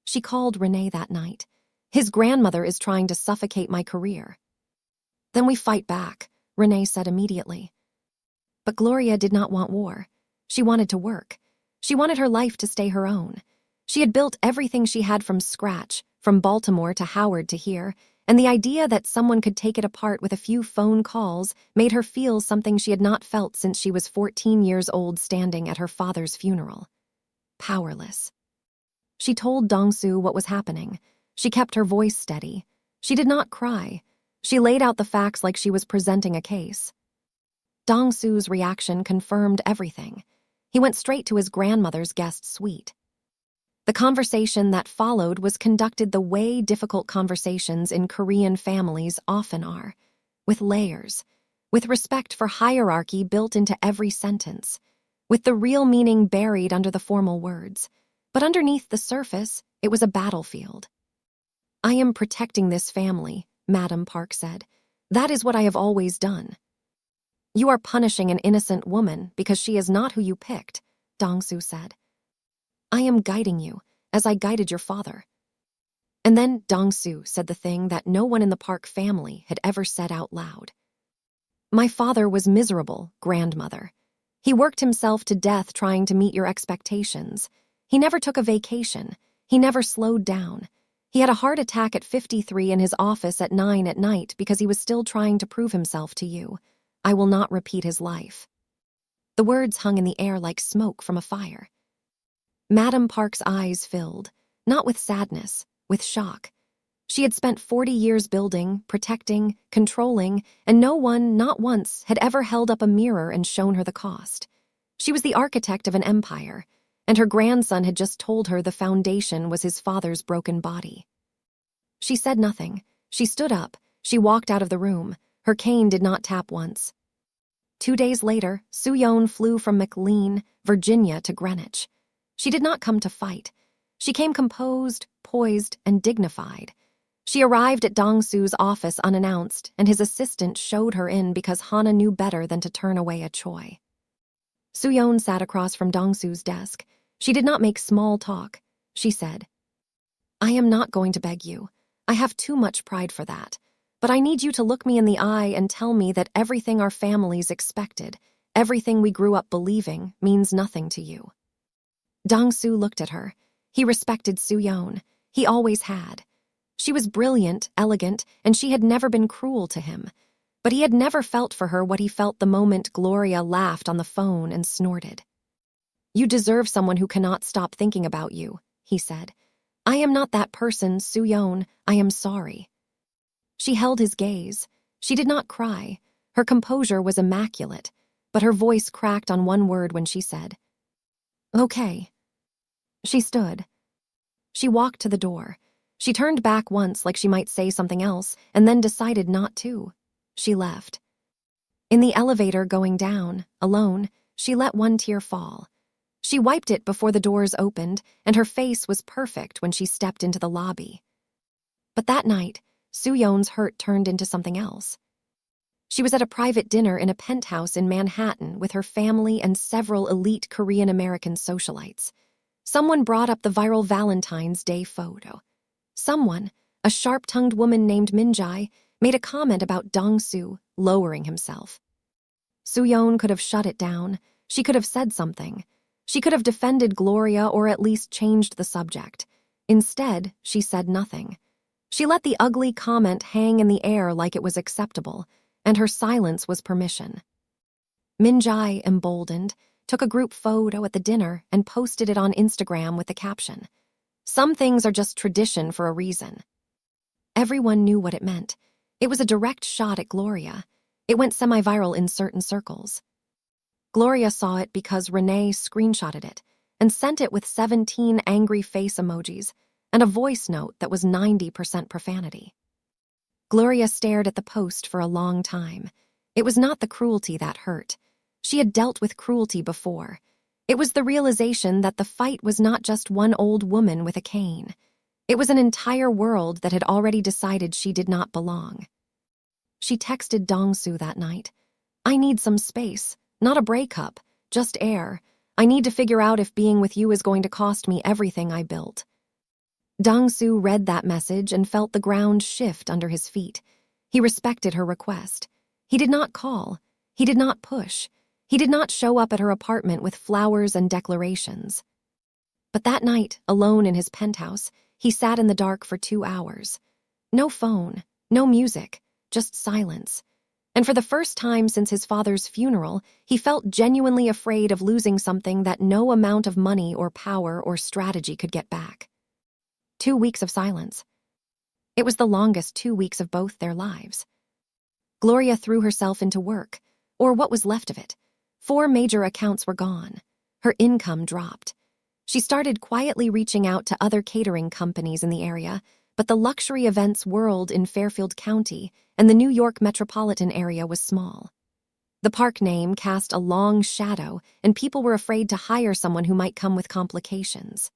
She called Renee that night. His grandmother is trying to suffocate my career. Then we fight back, Renee said immediately. But Gloria did not want war. She wanted to work. She wanted her life to stay her own. She had built everything she had from scratch, from Baltimore to Howard to here, and the idea that someone could take it apart with a few phone calls made her feel something she had not felt since she was 14 years old standing at her father's funeral. Powerless. She told Dong-soo what was happening. She kept her voice steady. She did not cry. She laid out the facts like she was presenting a case. Dong-soo's reaction confirmed everything. He went straight to his grandmother's guest suite. The conversation that followed was conducted the way difficult conversations in Korean families often are, with layers, with respect for hierarchy built into every sentence, with the real meaning buried under the formal words. But underneath the surface, it was a battlefield. "I am protecting this family," Madam Park said. "That is what I have always done." "You are punishing an innocent woman because she is not who you picked," Dong-soo said. "I am guiding you, as I guided your father." And then Dong-soo said the thing that no one in the Park family had ever said out loud. "My father was miserable, grandmother. He worked himself to death trying to meet your expectations. He never took a vacation. He never slowed down. He had a heart attack at 53 in his office at 9 at night because he was still trying to prove himself to you. I will not repeat his life." The words hung in the air like smoke from a fire. Madam Park's eyes filled, not with sadness, with shock. She had spent 40 years building, protecting, controlling, and no one, not once, had ever held up a mirror and shown her the cost. She was the architect of an empire, and her grandson had just told her the foundation was his father's broken body. She said nothing. She stood up. She walked out of the room. Her cane did not tap once. 2 days later, Soo-yeon flew from McLean, Virginia to Greenwich. She did not come to fight. She came composed, poised, and dignified. She arrived at Dong-soo's office unannounced, and his assistant showed her in because Hana knew better than to turn away a Choi. Soo-yeon sat across from Dong-soo's desk. She did not make small talk. She said, "I am not going to beg you. I have too much pride for that. But I need you to look me in the eye and tell me that everything our families expected, everything we grew up believing, means nothing to you." Dong-soo looked at her. He respected Soo-yeon. He always had. She was brilliant, elegant, and she had never been cruel to him. But he had never felt for her what he felt the moment Gloria laughed on the phone and snorted. "You deserve someone who cannot stop thinking about you," he said. "I am not that person, Soo-yeon. I am sorry." She held his gaze. She did not cry. Her composure was immaculate, but her voice cracked on one word when she said, "Okay." She stood. She walked to the door. She turned back once like she might say something else, and then decided not to. She left. In the elevator going down, alone, she let one tear fall. She wiped it before the doors opened, and her face was perfect when she stepped into the lobby. But that night, Soo-yeon's hurt turned into something else. She was at a private dinner in a penthouse in Manhattan with her family and several elite Korean-American socialites. Someone brought up the viral Valentine's Day photo. Someone, a sharp-tongued woman named Min-jae, made a comment about Dong-soo lowering himself. Soo-yeon could have shut it down. She could have said something. She could have defended Gloria or at least changed the subject. Instead, she said nothing. She let the ugly comment hang in the air like it was acceptable, and her silence was permission. Min-jae, emboldened, took a group photo at the dinner and posted it on Instagram with the caption, "Some things are just tradition for a reason." Everyone knew what it meant. It was a direct shot at Gloria. It went semi-viral in certain circles. Gloria saw it because Renee screenshotted it and sent it with 17 angry face emojis and a voice note that was 90% profanity. Gloria stared at the post for a long time. It was not the cruelty that hurt. She had dealt with cruelty before. It was the realization that the fight was not just one old woman with a cane. It was an entire world that had already decided she did not belong. She texted Dong-soo that night. "I need some space, not a breakup, just air. I need to figure out if being with you is going to cost me everything I built." Dong-soo read that message and felt the ground shift under his feet. He respected her request. He did not call. He did not push. He did not show up at her apartment with flowers and declarations. But that night, alone in his penthouse, he sat in the dark for 2 hours. No phone, no music, just silence. And for the first time since his father's funeral, he felt genuinely afraid of losing something that no amount of money or power or strategy could get back. 2 weeks of silence. It was the longest 2 weeks of both their lives. Gloria threw herself into work, or what was left of it. 4 major accounts were gone. Her income dropped. She started quietly reaching out to other catering companies in the area, but the luxury events world in Fairfield County and the New York metropolitan area was small. The park name cast a long shadow, and people were afraid to hire someone who might come with complications.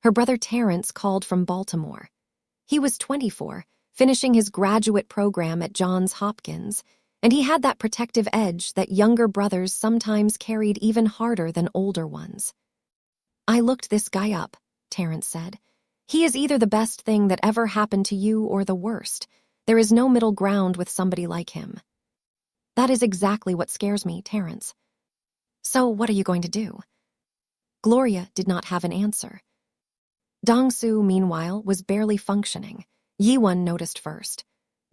Her brother Terrence called from Baltimore. He was 24, finishing his graduate program at Johns Hopkins, and he had that protective edge that younger brothers sometimes carried even harder than older ones. "I looked this guy up," Terrence said. "He is either the best thing that ever happened to you or the worst. There is no middle ground with somebody like him." "That is exactly what scares me, Terrence." "So what are you going to do?" Gloria did not have an answer. Dong-soo, meanwhile, was barely functioning. Yi-won noticed first.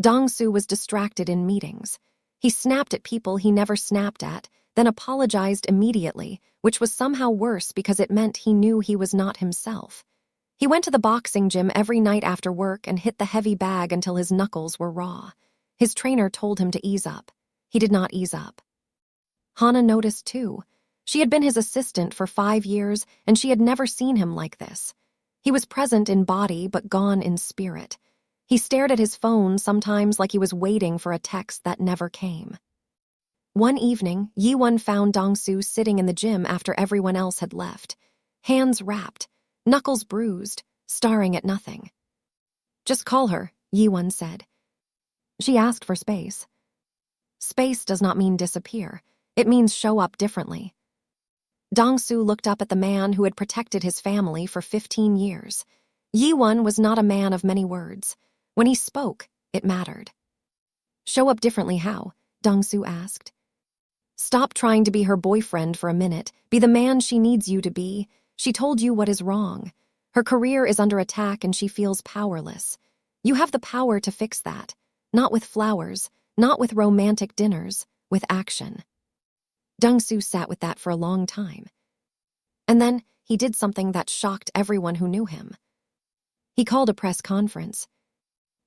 Dong-soo was distracted in meetings. He snapped at people he never snapped at, then apologized immediately, which was somehow worse because it meant he knew he was not himself. He went to the boxing gym every night after work and hit the heavy bag until his knuckles were raw. His trainer told him to ease up. He did not ease up. Hana noticed too. She had been his assistant for 5 years, and she had never seen him like this. He was present in body but gone in spirit. He stared at his phone sometimes like he was waiting for a text that never came. One evening, Yi-won found Dong-soo sitting in the gym after everyone else had left. Hands wrapped, knuckles bruised, staring at nothing. "Just call her," Yi-won said. She asked for space. Space does not mean disappear. It means show up differently. Dong-soo looked up at the man who had protected his family for 15 years. Yi-won was not a man of many words. When he spoke, it mattered. "Show up differently how?" Dong-soo asked. "Stop trying to be her boyfriend for a minute. Be the man she needs you to be. She told you what is wrong. Her career is under attack and she feels powerless. You have the power to fix that. Not with flowers, not with romantic dinners, with action." Dong-soo sat with that for a long time. And then he did something that shocked everyone who knew him. He called a press conference.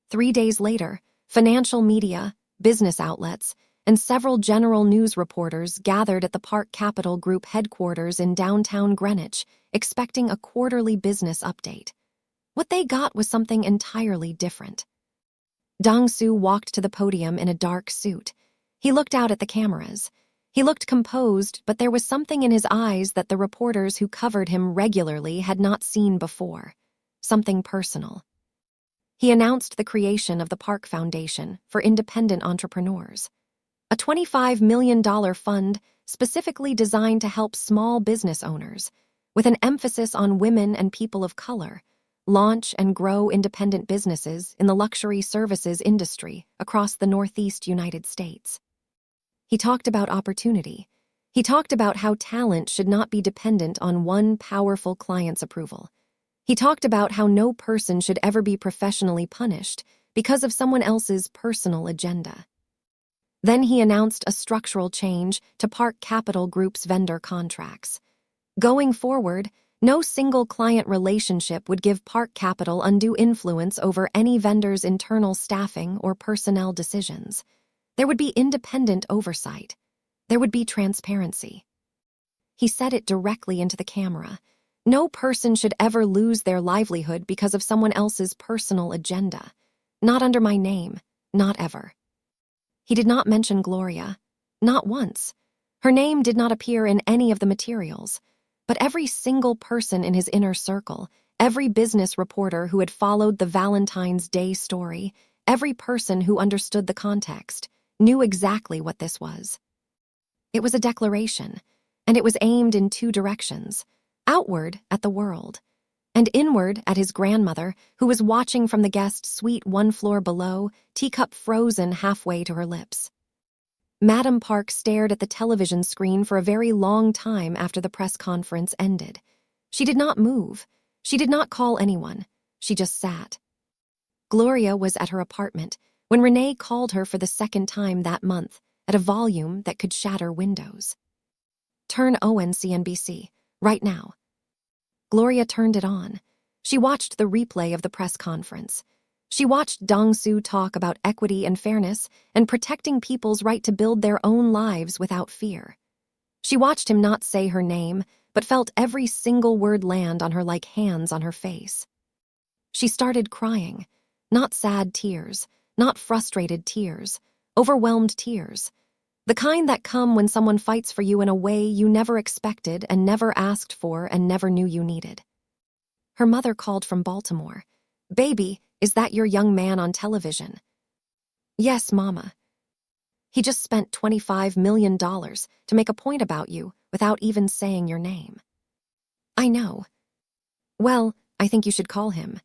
3 days later, financial media, business outlets, and several general news reporters gathered at the Park Capital Group headquarters in downtown Greenwich, expecting a quarterly business update. What they got was something entirely different. Dong-soo walked to the podium in a dark suit. He looked out at the cameras. He looked composed, but there was something in his eyes that the reporters who covered him regularly had not seen before. Something personal. He announced the creation of the Park Foundation for independent entrepreneurs. A $25 million fund specifically designed to help small business owners, with an emphasis on women and people of color, launch and grow independent businesses in the luxury services industry across the Northeast United States. He talked about opportunity. He talked about how talent should not be dependent on one powerful client's approval. He talked about how no person should ever be professionally punished because of someone else's personal agenda. Then he announced a structural change to Park Capital Group's vendor contracts. Going forward, no single client relationship would give Park Capital undue influence over any vendor's internal staffing or personnel decisions. There would be independent oversight. There would be transparency. He said it directly into the camera. No person should ever lose their livelihood because of someone else's personal agenda. Not under my name, not ever. He did not mention Gloria. Not once. Her name did not appear in any of the materials. But every single person in his inner circle, every business reporter who had followed the Valentine's Day story, every person who understood the context, knew exactly what this was. It was a declaration, and it was aimed in 2 directions, outward at the world, and inward at his grandmother, who was watching from the guest suite 1 floor below, teacup frozen halfway to her lips. Madam Park stared at the television screen for a very long time after the press conference ended. She did not move. She did not call anyone. She just sat. Gloria was at her apartment when Renee called her for the second time that month at a volume that could shatter windows. "Turn ON CNBC, right now." Gloria turned it on. She watched the replay of the press conference. She watched Dong-soo talk about equity and fairness and protecting people's right to build their own lives without fear. She watched him not say her name, but felt every single word land on her like hands on her face. She started crying, not sad tears, not frustrated tears, overwhelmed tears, the kind that come when someone fights for you in a way you never expected and never asked for and never knew you needed. Her mother called from Baltimore. "Baby, is that your young man on television?" "Yes, Mama. He just spent $25 million to make a point about you without even saying your name." "I know." "Well, I think you should call him."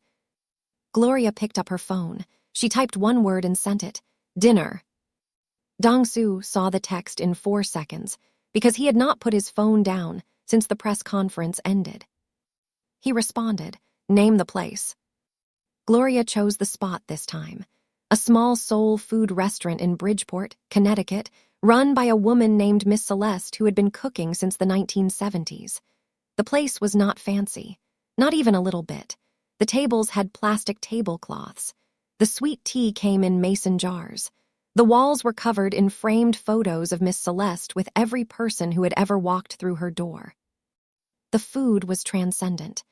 Gloria picked up her phone. She typed one word and sent it. "Dinner." Dong-soo saw the text in 4 seconds because he had not put his phone down since the press conference ended. He responded, "Name the place." Gloria chose the spot this time. A small soul food restaurant in Bridgeport, Connecticut, run by a woman named Miss Celeste who had been cooking since the 1970s. The place was not fancy, not even a little bit. The tables had plastic tablecloths. The sweet tea came in mason jars. The walls were covered in framed photos of Miss Celeste with every person who had ever walked through her door. The food was transcendent,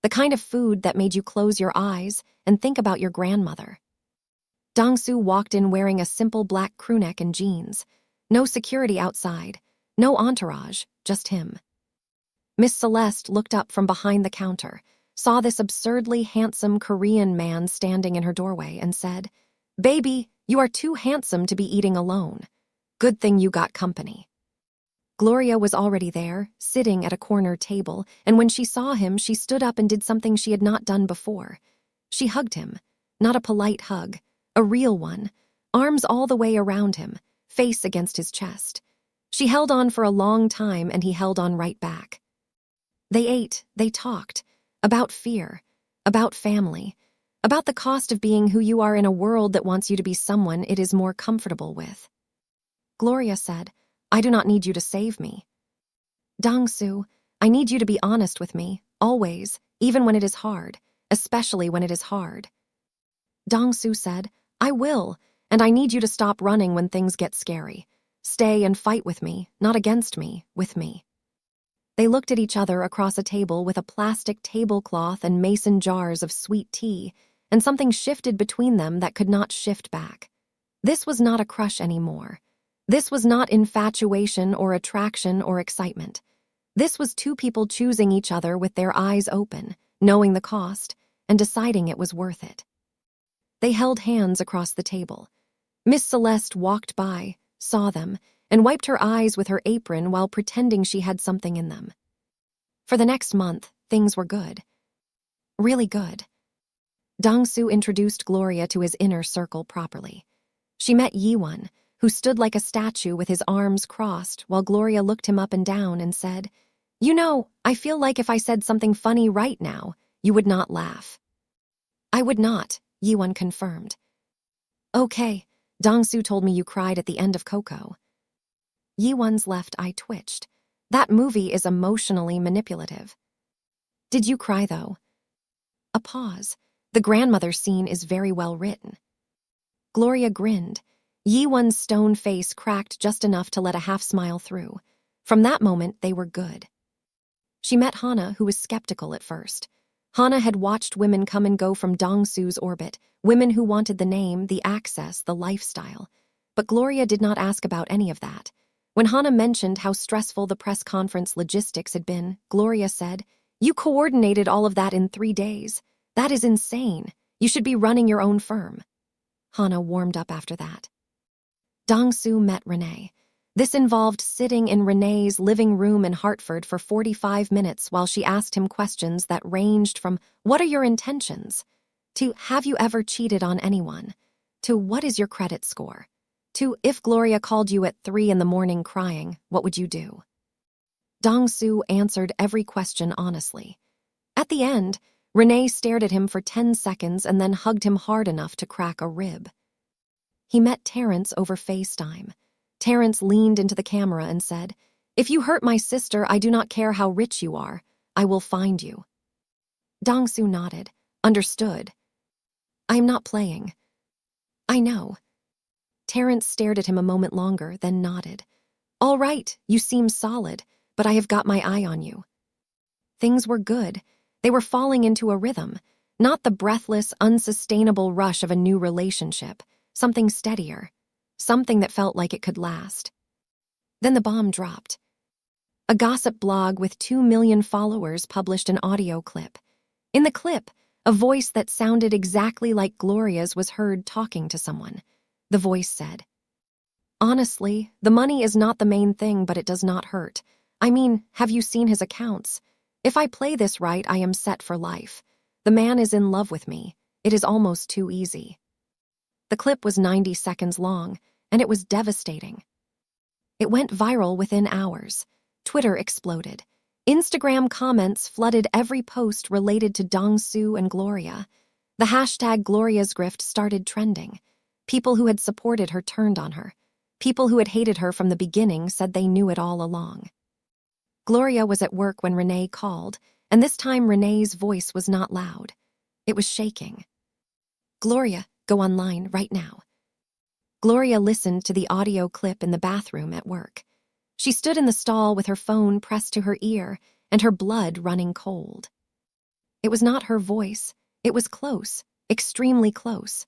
the kind of food that made you close your eyes and think about your grandmother. Dong-soo walked in wearing a simple black crewneck and jeans. No security outside, no entourage, just him. Miss Celeste looked up from behind the counter, saw this absurdly handsome Korean man standing in her doorway and said, "Baby, you are too handsome to be eating alone. Good thing you got company." Gloria was already there, sitting at a corner table, and when she saw him, she stood up and did something she had not done before. She hugged him, not a polite hug, a real one, arms all the way around him, face against his chest. She held on for a long time, and he held on right back. They ate, they talked, about fear, about family, about the cost of being who you are in a world that wants you to be someone it is more comfortable with. Gloria said, "I do not need you to save me." "Dong-soo, I need you to be honest with me, always, even when it is hard, especially when it is hard." Dong-soo said, "I will, and I need you to stop running when things get scary. Stay and fight with me, not against me, with me." They looked at each other across a table with a plastic tablecloth and mason jars of sweet tea, and something shifted between them that could not shift back. This was not a crush anymore. This was not infatuation or attraction or excitement. This was two people choosing each other with their eyes open, knowing the cost, and deciding it was worth it. They held hands across the table. Miss Celeste walked by, saw them, and wiped her eyes with her apron while pretending she had something in them. For the next month, things were good. Really good. Dong-soo introduced Gloria to his inner circle properly. She met Yi-won, who stood like a statue with his arms crossed while Gloria looked him up and down and said, "You know, I feel like if I said something funny right now, you would not laugh." "I would not," Yi-won confirmed. "Okay, Dong-soo told me you cried at the end of Coco." Yi-won's left eye twitched. That movie is emotionally manipulative. "Did you cry, though?" A pause. The grandmother scene is very well written. Gloria grinned. Yi-won's stone face cracked just enough to let a half smile through. From that moment, they were good. She met Hana, who was skeptical at first. Hana had watched women come and go from Dong-soo's orbit, women who wanted the name, the access, the lifestyle. But Gloria did not ask about any of that. When Hana mentioned how stressful the press conference logistics had been, Gloria said, "You coordinated all of that in 3 days. That is insane. You should be running your own firm." Hana warmed up after that. Dong-soo met Renee. This involved sitting in Renee's living room in Hartford for 45 minutes while she asked him questions that ranged from, "What are your intentions?" to, "Have you ever cheated on anyone?" to, "What is your credit score?" to, "If Gloria called you at 3 in the morning crying, what would you do?" Dong-soo answered every question honestly. At the end, Renee stared at him for 10 seconds and then hugged him hard enough to crack a rib. He met Terrence over FaceTime. Terrence leaned into the camera and said, "If you hurt my sister, I do not care how rich you are. I will find you." Dong-soo nodded. "Understood. I am not playing." "I know." Terrence stared at him a moment longer, then nodded. "All right, you seem solid, but I have got my eye on you." Things were good. They were falling into a rhythm, not the breathless, unsustainable rush of a new relationship, something steadier, something that felt like it could last. Then the bomb dropped. A gossip blog with 2 million followers published an audio clip. In the clip, a voice that sounded exactly like Gloria's was heard talking to someone. The voice said, "Honestly, the money is not the main thing, but it does not hurt. I mean, have you seen his accounts? If I play this right, I am set for life. The man is in love with me. It is almost too easy." The clip was 90 seconds long, and it was devastating. It went viral within hours. Twitter exploded. Instagram comments flooded every post related to Dong-soo and Gloria. The hashtag Gloria's grift started trending. People who had supported her turned on her. People who had hated her from the beginning said they knew it all along. Gloria was at work when Renee called, and this time Renee's voice was not loud. It was shaking. "Gloria, go online right now." Gloria listened to the audio clip in the bathroom at work. She stood in the stall with her phone pressed to her ear and her blood running cold. It was not her voice. It was close, extremely close.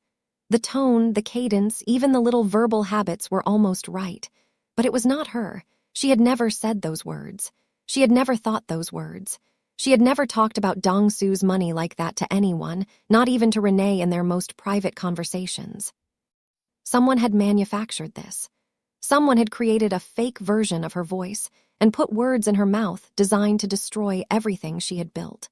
The tone, the cadence, even the little verbal habits were almost right. But it was not her. She had never said those words. She had never thought those words. She had never talked about Dong-soo's money like that to anyone, not even to Renee in their most private conversations. Someone had manufactured this. Someone had created a fake version of her voice and put words in her mouth designed to destroy everything she had built.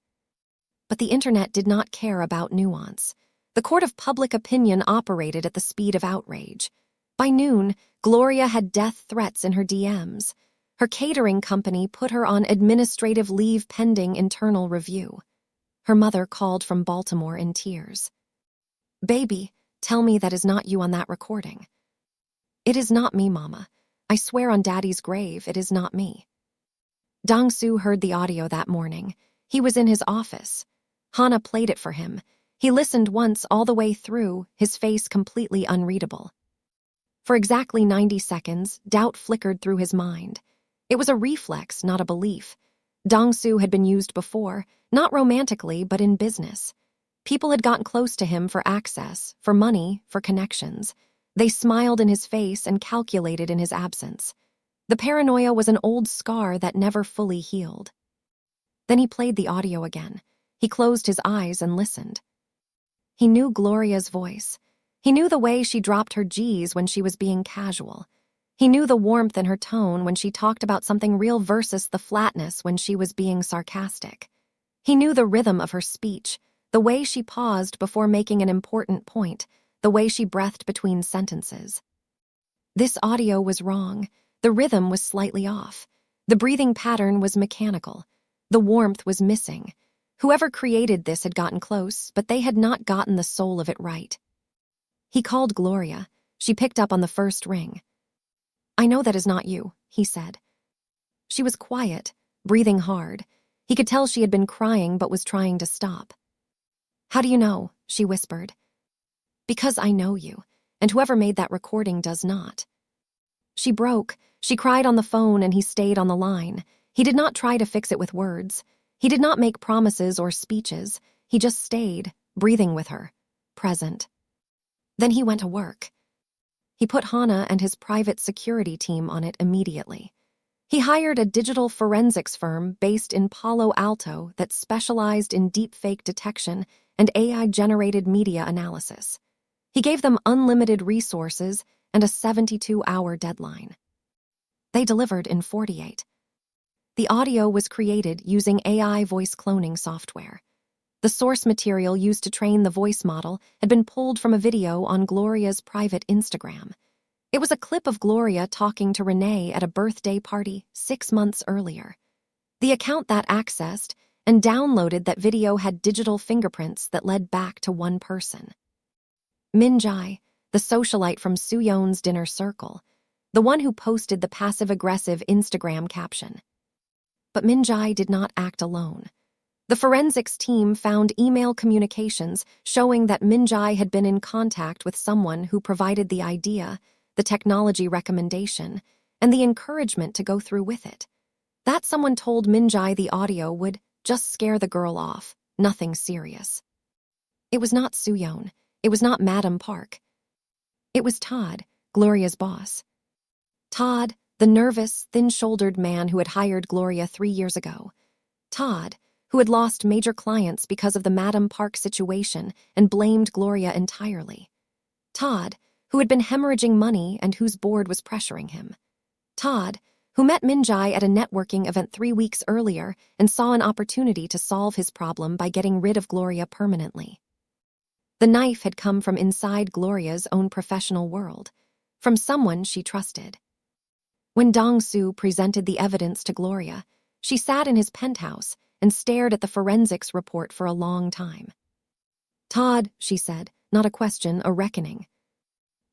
But the internet did not care about nuance. The court of public opinion operated at the speed of outrage. By noon, Gloria had death threats in her DMs. Her catering company put her on administrative leave pending internal review. Her mother called from Baltimore in tears. "Baby, tell me that is not you on that recording." "It is not me, Mama. I swear on Daddy's grave, it is not me." Dong-soo heard the audio that morning. He was in his office. Hana played it for him. He listened once all the way through, his face completely unreadable. For exactly 90 seconds, doubt flickered through his mind. It was a reflex, not a belief. Dong-soo had been used before, not romantically, but in business. People had gotten close to him for access, for money, for connections. They smiled in his face and calculated in his absence. The paranoia was an old scar that never fully healed. Then he played the audio again. He closed his eyes and listened. He knew Gloria's voice. He knew the way she dropped her G's when she was being casual. He knew the warmth in her tone when she talked about something real versus the flatness when she was being sarcastic. He knew the rhythm of her speech, the way she paused before making an important point, the way she breathed between sentences. This audio was wrong. The rhythm was slightly off. The breathing pattern was mechanical. The warmth was missing. Whoever created this had gotten close, but they had not gotten the soul of it right. He called Gloria. She picked up on the first ring. "I know that is not you," he said. She was quiet, breathing hard. He could tell she had been crying but was trying to stop. "How do you know?" she whispered. "Because I know you, and whoever made that recording does not." She broke. She cried on the phone and he stayed on the line. He did not try to fix it with words. He did not make promises or speeches. He just stayed, breathing with her, present. Then he went to work. He put Hana and his private security team on it immediately. He hired a digital forensics firm based in Palo Alto that specialized in deepfake detection and AI-generated media analysis. He gave them unlimited resources and a 72-hour deadline. They delivered in 48. The audio was created using AI voice cloning software. The source material used to train the voice model had been pulled from a video on Gloria's private Instagram. It was a clip of Gloria talking to Renee at a birthday party 6 months earlier. The account that accessed and downloaded that video had digital fingerprints that led back to one person. Min Jae, the socialite from Soo-yeon's dinner circle, the one who posted the passive-aggressive Instagram caption. But Min Jae did not act alone. The forensics team found email communications showing that Min Jae had been in contact with someone who provided the idea, the technology recommendation, and the encouragement to go through with it. That someone told Min Jae the audio would just scare the girl off, nothing serious. It was not Soo-yeon. It was not Madam Park. It was Todd, Gloria's boss. Todd, the nervous, thin-shouldered man who had hired Gloria 3 years ago. Todd, who had lost major clients because of the Madam Park situation and blamed Gloria entirely. Todd, who had been hemorrhaging money and whose board was pressuring him. Todd, who met Min Jae at a networking event 3 weeks earlier and saw an opportunity to solve his problem by getting rid of Gloria permanently. The knife had come from inside Gloria's own professional world, from someone she trusted. When Dong-soo presented the evidence to Gloria, she sat in his penthouse and stared at the forensics report for a long time. "Todd," she said, not a question, a reckoning.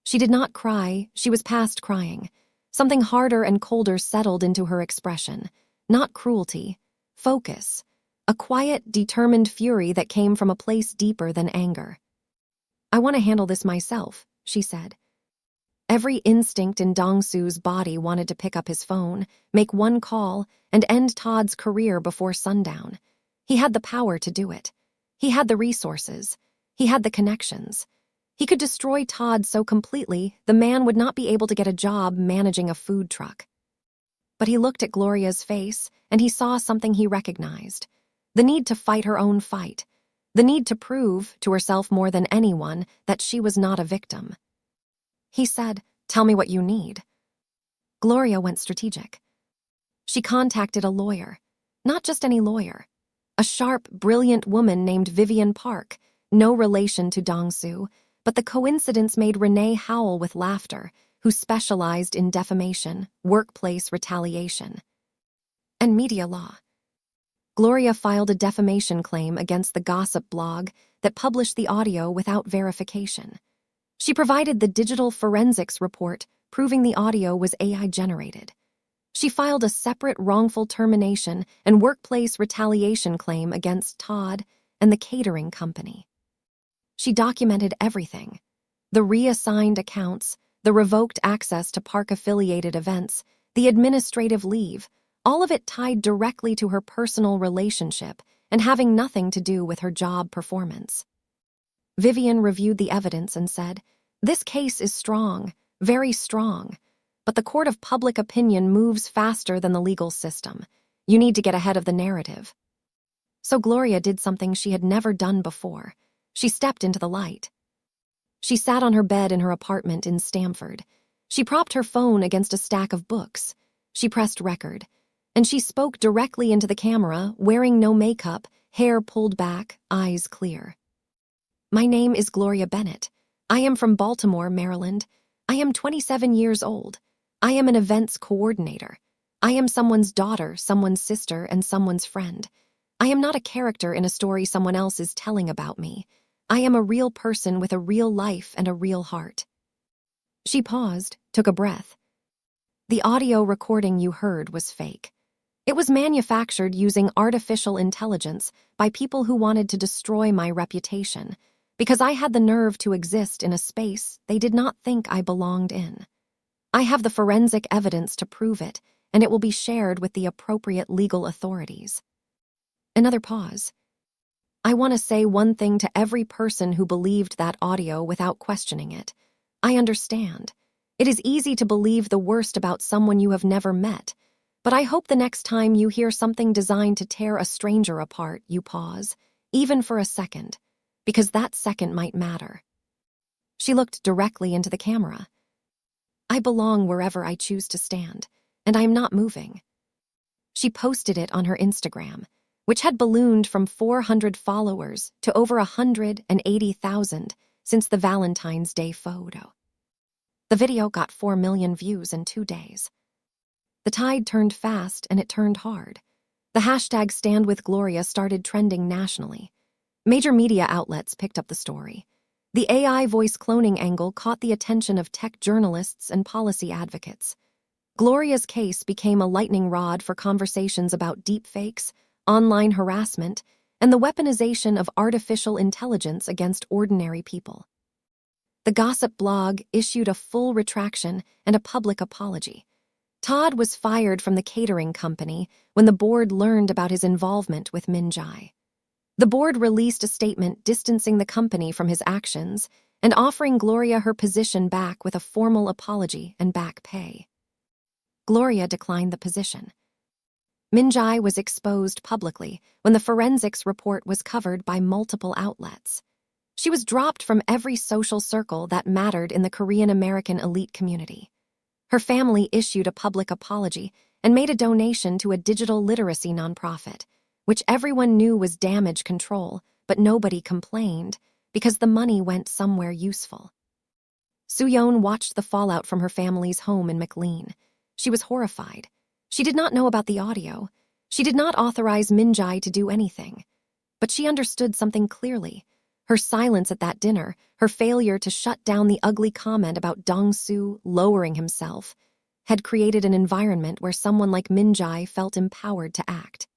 She did not cry, she was past crying. Something harder and colder settled into her expression. Not cruelty, focus. A quiet, determined fury that came from a place deeper than anger. "I want to handle this myself," she said. Every instinct in Dong-soo's body wanted to pick up his phone, make one call, and end Todd's career before sundown. He had the power to do it. He had the resources. He had the connections. He could destroy Todd so completely the man would not be able to get a job managing a food truck. But he looked at Gloria's face, and he saw something he recognized. The need to fight her own fight. The need to prove, to herself more than anyone, that she was not a victim. He said, "Tell me what you need." Gloria went strategic. She contacted a lawyer. Not just any lawyer. A sharp, brilliant woman named Vivian Park, no relation to Dong-soo, but the coincidence made Renee howl with laughter, who specialized in defamation, workplace retaliation, and media law. Gloria filed a defamation claim against the gossip blog that published the audio without verification. She provided the digital forensics report proving the audio was AI-generated. She filed a separate wrongful termination and workplace retaliation claim against Todd and the catering company. She documented everything: the reassigned accounts, the revoked access to Park-affiliated events, the administrative leave, all of it tied directly to her personal relationship and having nothing to do with her job performance. Vivian reviewed the evidence and said, "This case is strong, very strong, but the court of public opinion moves faster than the legal system. You need to get ahead of the narrative." So Gloria did something she had never done before. She stepped into the light. She sat on her bed in her apartment in Stamford. She propped her phone against a stack of books. She pressed record. And she spoke directly into the camera, wearing no makeup, hair pulled back, eyes clear. "My name is Gloria Bennett. I am from Baltimore, Maryland. I am 27 years old. I am an events coordinator. I am someone's daughter, someone's sister, and someone's friend. I am not a character in a story someone else is telling about me. I am a real person with a real life and a real heart." She paused, took a breath. "The audio recording you heard was fake. It was manufactured using artificial intelligence by people who wanted to destroy my reputation, because I had the nerve to exist in a space they did not think I belonged in. I have the forensic evidence to prove it, and it will be shared with the appropriate legal authorities." Another pause. "I want to say one thing to every person who believed that audio without questioning it. I understand. It is easy to believe the worst about someone you have never met, but I hope the next time you hear something designed to tear a stranger apart, you pause, even for a second, because that second might matter." She looked directly into the camera. "I belong wherever I choose to stand. and I am not moving." She posted it on her Instagram, which had ballooned from 400 followers to over 180,000 since the Valentine's Day photo. The video got 4 million views in 2 days. The tide turned fast and it turned hard. The hashtag #StandWithGloria started trending nationally. Major media outlets picked up the story. The AI voice cloning angle caught the attention of tech journalists and policy advocates. Gloria's case became a lightning rod for conversations about deepfakes, online harassment, and the weaponization of artificial intelligence against ordinary people. The gossip blog issued a full retraction and a public apology. Todd was fired from the catering company when the board learned about his involvement with Min Jae. The board released a statement distancing the company from his actions and offering Gloria her position back with a formal apology and back pay. Gloria declined the position. Min Jae was exposed publicly when the forensics report was covered by multiple outlets. She was dropped from every social circle that mattered in the Korean American elite community. Her family issued a public apology and made a donation to a digital literacy nonprofit, which everyone knew was damage control, but nobody complained because the money went somewhere useful. Soo-yeon watched the fallout from her family's home in McLean. She was horrified. She did not know about the audio. She did not authorize Min Jae to do anything. But she understood something clearly. Her silence at that dinner, her failure to shut down the ugly comment about Dong-soo lowering himself, had created an environment where someone like Min Jae felt empowered to act.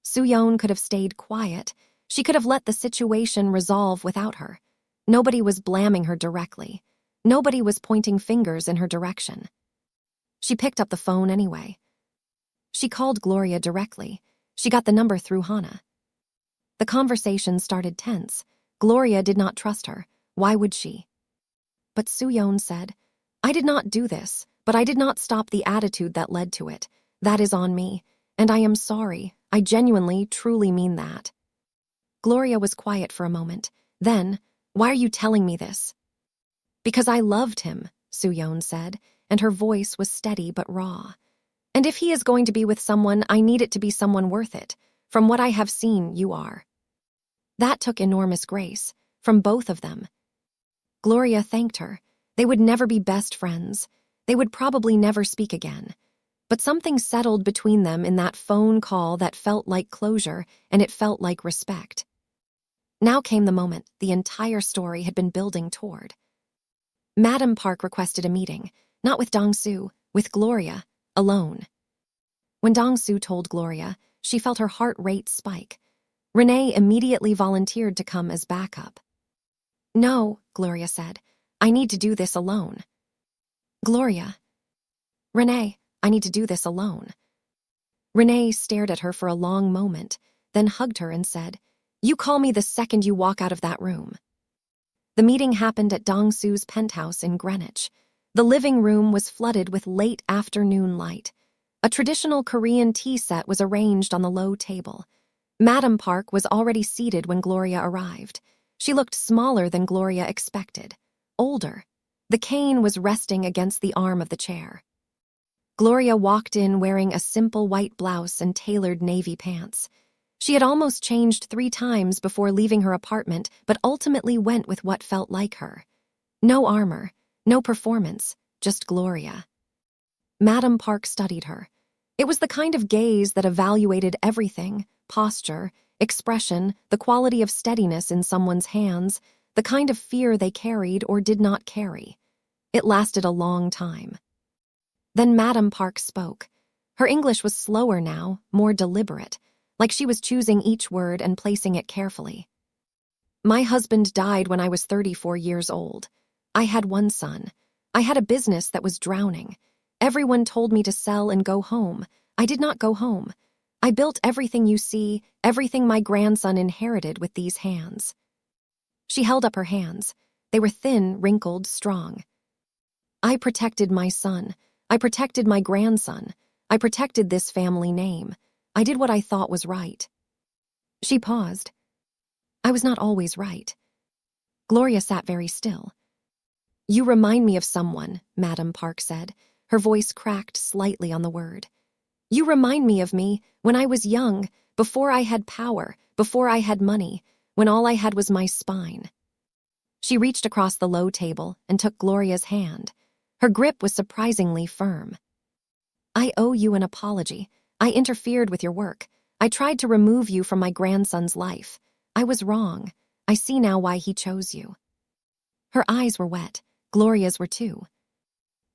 Soo-yeon could have stayed quiet. She could have let the situation resolve without her. Nobody was blaming her directly. Nobody was pointing fingers in her direction. She picked up the phone anyway. She called Gloria directly. She got the number through Hana. The conversation started tense. Gloria did not trust her. Why would she? But Soo-yeon said, "I did not do this, but I did not stop the attitude that led to it. That is on me, and I am sorry. I genuinely, truly mean that." Gloria was quiet for a moment. Then, "Why are you telling me this?" "Because I loved him," Soo-yeon said, and her voice was steady but raw. "And if he is going to be with someone, I need it to be someone worth it. From what I have seen, you are." That took enormous grace, from both of them. Gloria thanked her. They would never be best friends. They would probably never speak again. But something settled between them in that phone call that felt like closure, and it felt like respect. Now came the moment the entire story had been building toward. Madam Park requested a meeting, not with Dong-soo, with Gloria, alone. When Dong-soo told Gloria, she felt her heart rate spike. Renee immediately volunteered to come as backup. "No," Gloria said, "I need to do this alone." "Gloria." "Renee, I need to do this alone." Renee stared at her for a long moment, then hugged her and said, "You call me the second you walk out of that room." The meeting happened at Dong-soo's penthouse in Greenwich. The living room was flooded with late afternoon light. A traditional Korean tea set was arranged on the low table. Madam Park was already seated when Gloria arrived. She looked smaller than Gloria expected, older. The cane was resting against the arm of the chair. Gloria walked in wearing a simple white blouse and tailored navy pants. She had almost changed 3 times before leaving her apartment, but ultimately went with what felt like her. No armor, no performance, just Gloria. Madam Park studied her. It was the kind of gaze that evaluated everything: posture, expression, the quality of steadiness in someone's hands, the kind of fear they carried or did not carry. It lasted a long time. Then Madam Park spoke. Her English was slower now, more deliberate, like she was choosing each word and placing it carefully. "My husband died when I was 34 years old. I had 1 son. I had a business that was drowning. Everyone told me to sell and go home. I did not go home. I built everything you see, everything my grandson inherited with these hands." She held up her hands. They were thin, wrinkled, strong. "I protected my son. I protected my grandson. I protected this family name. I did what I thought was right." She paused. "I was not always right." Gloria sat very still. "You remind me of someone," Madam Park said. Her voice cracked slightly on the word. "You remind me of me when I was young, before I had power, before I had money, when all I had was my spine." She reached across the low table and took Gloria's hand. Her grip was surprisingly firm. "I owe you an apology. I interfered with your work. I tried to remove you from my grandson's life. I was wrong. I see now why he chose you." Her eyes were wet. Gloria's were too.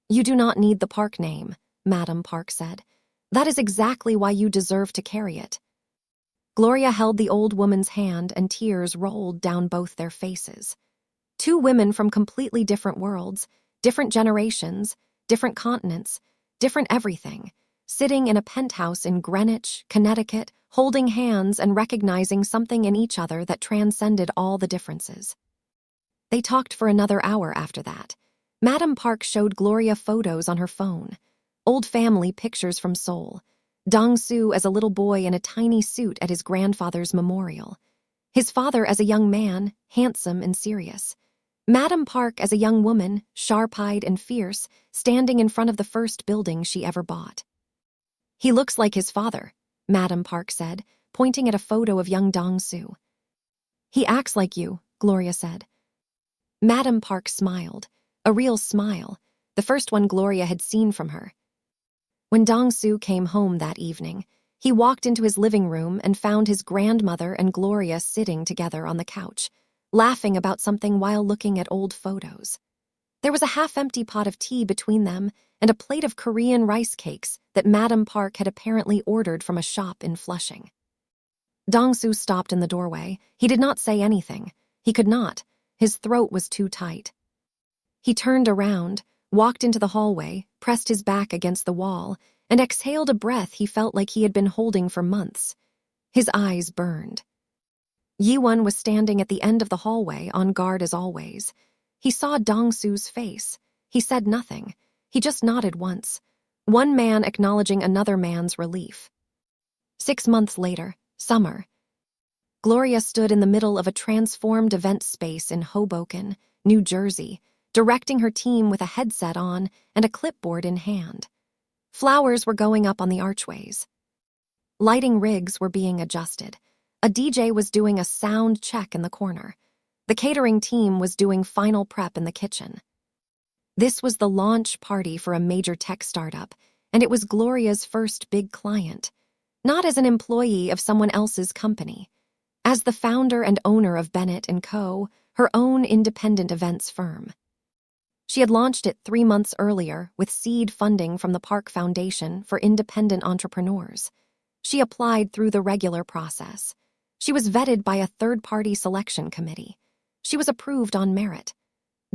"You do not need the Park name," Madam Park said. "That is exactly why you deserve to carry it." Gloria held the old woman's hand and tears rolled down both their faces. Two women from completely different worlds, different generations, different continents, different everything, sitting in a penthouse in Greenwich, Connecticut, holding hands and recognizing something in each other that transcended all the differences. They talked for another hour after that. Madam Park showed Gloria photos on her phone, old family pictures from Seoul, Dong-soo as a little boy in a tiny suit at his grandfather's memorial, his father as a young man, handsome and serious, Madam Park as a young woman, sharp-eyed and fierce, standing in front of the first building she ever bought. "He looks like his father," Madam Park said, pointing at a photo of young Dong-soo. "He acts like you," Gloria said. Madam Park smiled, a real smile, the first one Gloria had seen from her. When Dong-soo came home that evening, he walked into his living room and found his grandmother and Gloria sitting together on the couch, laughing about something while looking at old photos. There was a half-empty pot of tea between them and a plate of Korean rice cakes that Madam Park had apparently ordered from a shop in Flushing. Dong-soo stopped in the doorway. He did not say anything. He could not. His throat was too tight. He turned around, walked into the hallway, pressed his back against the wall, and exhaled a breath he felt like he had been holding for months. His eyes burned. Yi-won was standing at the end of the hallway, on guard as always. He saw Dong-soo's face. He said nothing. He just nodded once, one man acknowledging another man's relief. 6 months later, summer. Gloria stood in the middle of a transformed event space in Hoboken, New Jersey, directing her team with a headset on and a clipboard in hand. Flowers were going up on the archways. Lighting rigs were being adjusted. A DJ was doing a sound check in the corner. The catering team was doing final prep in the kitchen. This was the launch party for a major tech startup, and it was Gloria's first big client, not as an employee of someone else's company, as the founder and owner of Bennett & Co., her own independent events firm. She had launched it 3 months earlier with seed funding from the Park Foundation for independent entrepreneurs. She applied through the regular process. She was vetted by a third-party selection committee. She was approved on merit.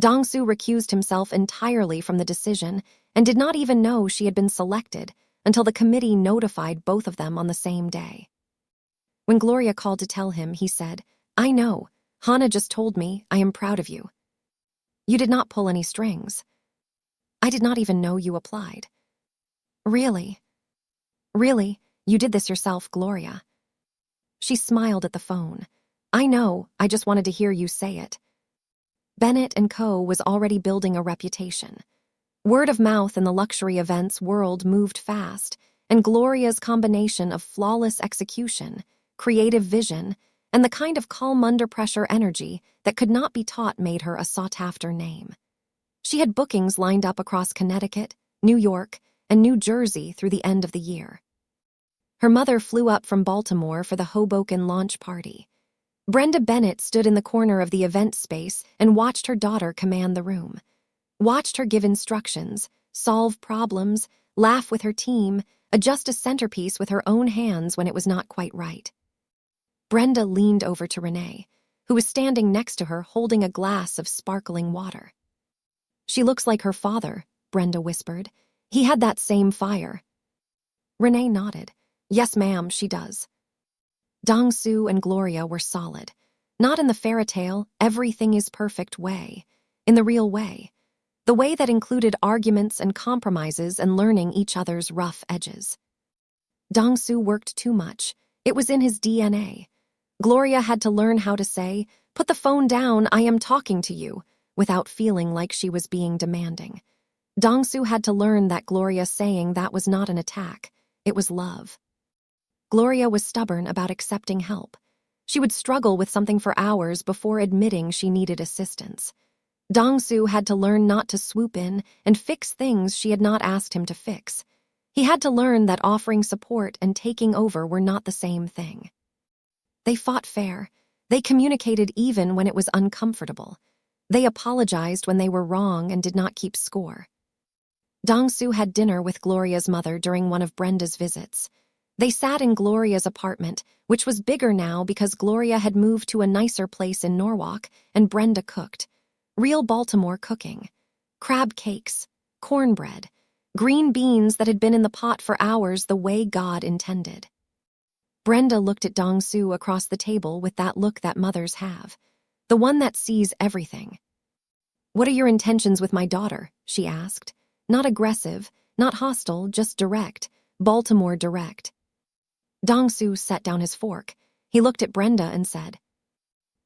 Dong-soo recused himself entirely from the decision and did not even know she had been selected until the committee notified both of them on the same day. When Gloria called to tell him, he said, "I know. Hana just told me. I am proud of you. You did not pull any strings. I did not even know you applied." "Really? Really? You did this yourself, Gloria?" She smiled at the phone. "I know, I just wanted to hear you say it." Bennett & Co. was already building a reputation. Word of mouth in the luxury events world moved fast, and Gloria's combination of flawless execution, creative vision, and the kind of calm under-pressure energy that could not be taught made her a sought-after name. She had bookings lined up across Connecticut, New York, and New Jersey through the end of the year. Her mother flew up from Baltimore for the Hoboken launch party. Brenda Bennett stood in the corner of the event space and watched her daughter command the room. Watched her give instructions, solve problems, laugh with her team, adjust a centerpiece with her own hands when it was not quite right. Brenda leaned over to Renee, who was standing next to her holding a glass of sparkling water. "She looks like her father," Brenda whispered. "He had that same fire." Renee nodded. "Yes, ma'am, she does." Dong-soo and Gloria were solid. Not in the fairy tale, everything is perfect way. In the real way. The way that included arguments and compromises and learning each other's rough edges. Dong-soo worked too much. It was in his DNA. Gloria had to learn how to say, "Put the phone down, I am talking to you," without feeling like she was being demanding. Dong-soo had to learn that Gloria saying that was not an attack, it was love. Gloria was stubborn about accepting help. She would struggle with something for hours before admitting she needed assistance. Dong-soo had to learn not to swoop in and fix things she had not asked him to fix. He had to learn that offering support and taking over were not the same thing. They fought fair. They communicated even when it was uncomfortable. They apologized when they were wrong and did not keep score. Dong-soo had dinner with Gloria's mother during one of Brenda's visits. They sat in Gloria's apartment, which was bigger now because Gloria had moved to a nicer place in Norwalk and Brenda cooked. Real Baltimore cooking. Crab cakes, cornbread, green beans that had been in the pot for hours the way God intended. Brenda looked at Dong-soo across the table with that look that mothers have, the one that sees everything. "What are your intentions with my daughter?" she asked. Not aggressive, not hostile, just direct, Baltimore direct. Dong-soo set down his fork. He looked at Brenda and said,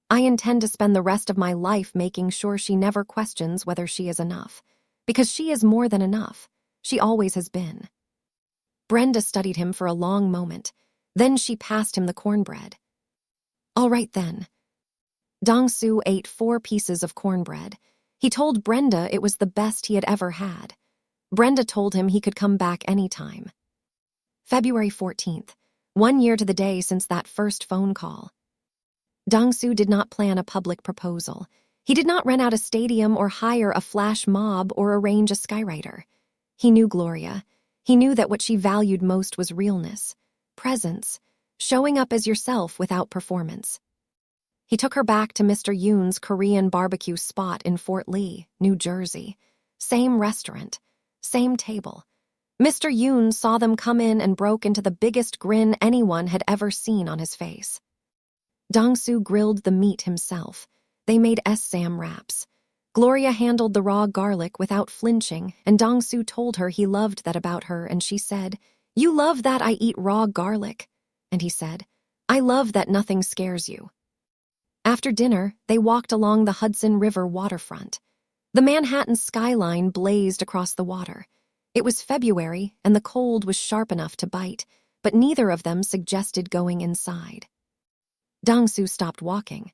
"I intend to spend the rest of my life making sure she never questions whether she is enough. Because she is more than enough. She always has been." Brenda studied him for a long moment. Then she passed him the cornbread. "All right then." Dong-soo ate 4 pieces of cornbread. He told Brenda it was the best he had ever had. Brenda told him he could come back anytime. February 14th, 1 year to the day since that first phone call. Dong-soo did not plan a public proposal. He did not rent out a stadium or hire a flash mob or arrange a skywriter. He knew Gloria. He knew that what she valued most was realness, presence, showing up as yourself without performance. He took her back to Mr. Yoon's Korean barbecue spot in Fort Lee, New Jersey. Same restaurant, same table. Mr. Yoon saw them come in and broke into the biggest grin anyone had ever seen on his face. Dong-soo grilled the meat himself. They made Sam wraps. Gloria handled the raw garlic without flinching, and Dong-soo told her he loved that about her, and she said, "You love that I eat raw garlic." And he said, "I love that nothing scares you." After dinner, they walked along the Hudson River waterfront. The Manhattan skyline blazed across the water. It was February, and the cold was sharp enough to bite, but neither of them suggested going inside. Dong-soo stopped walking.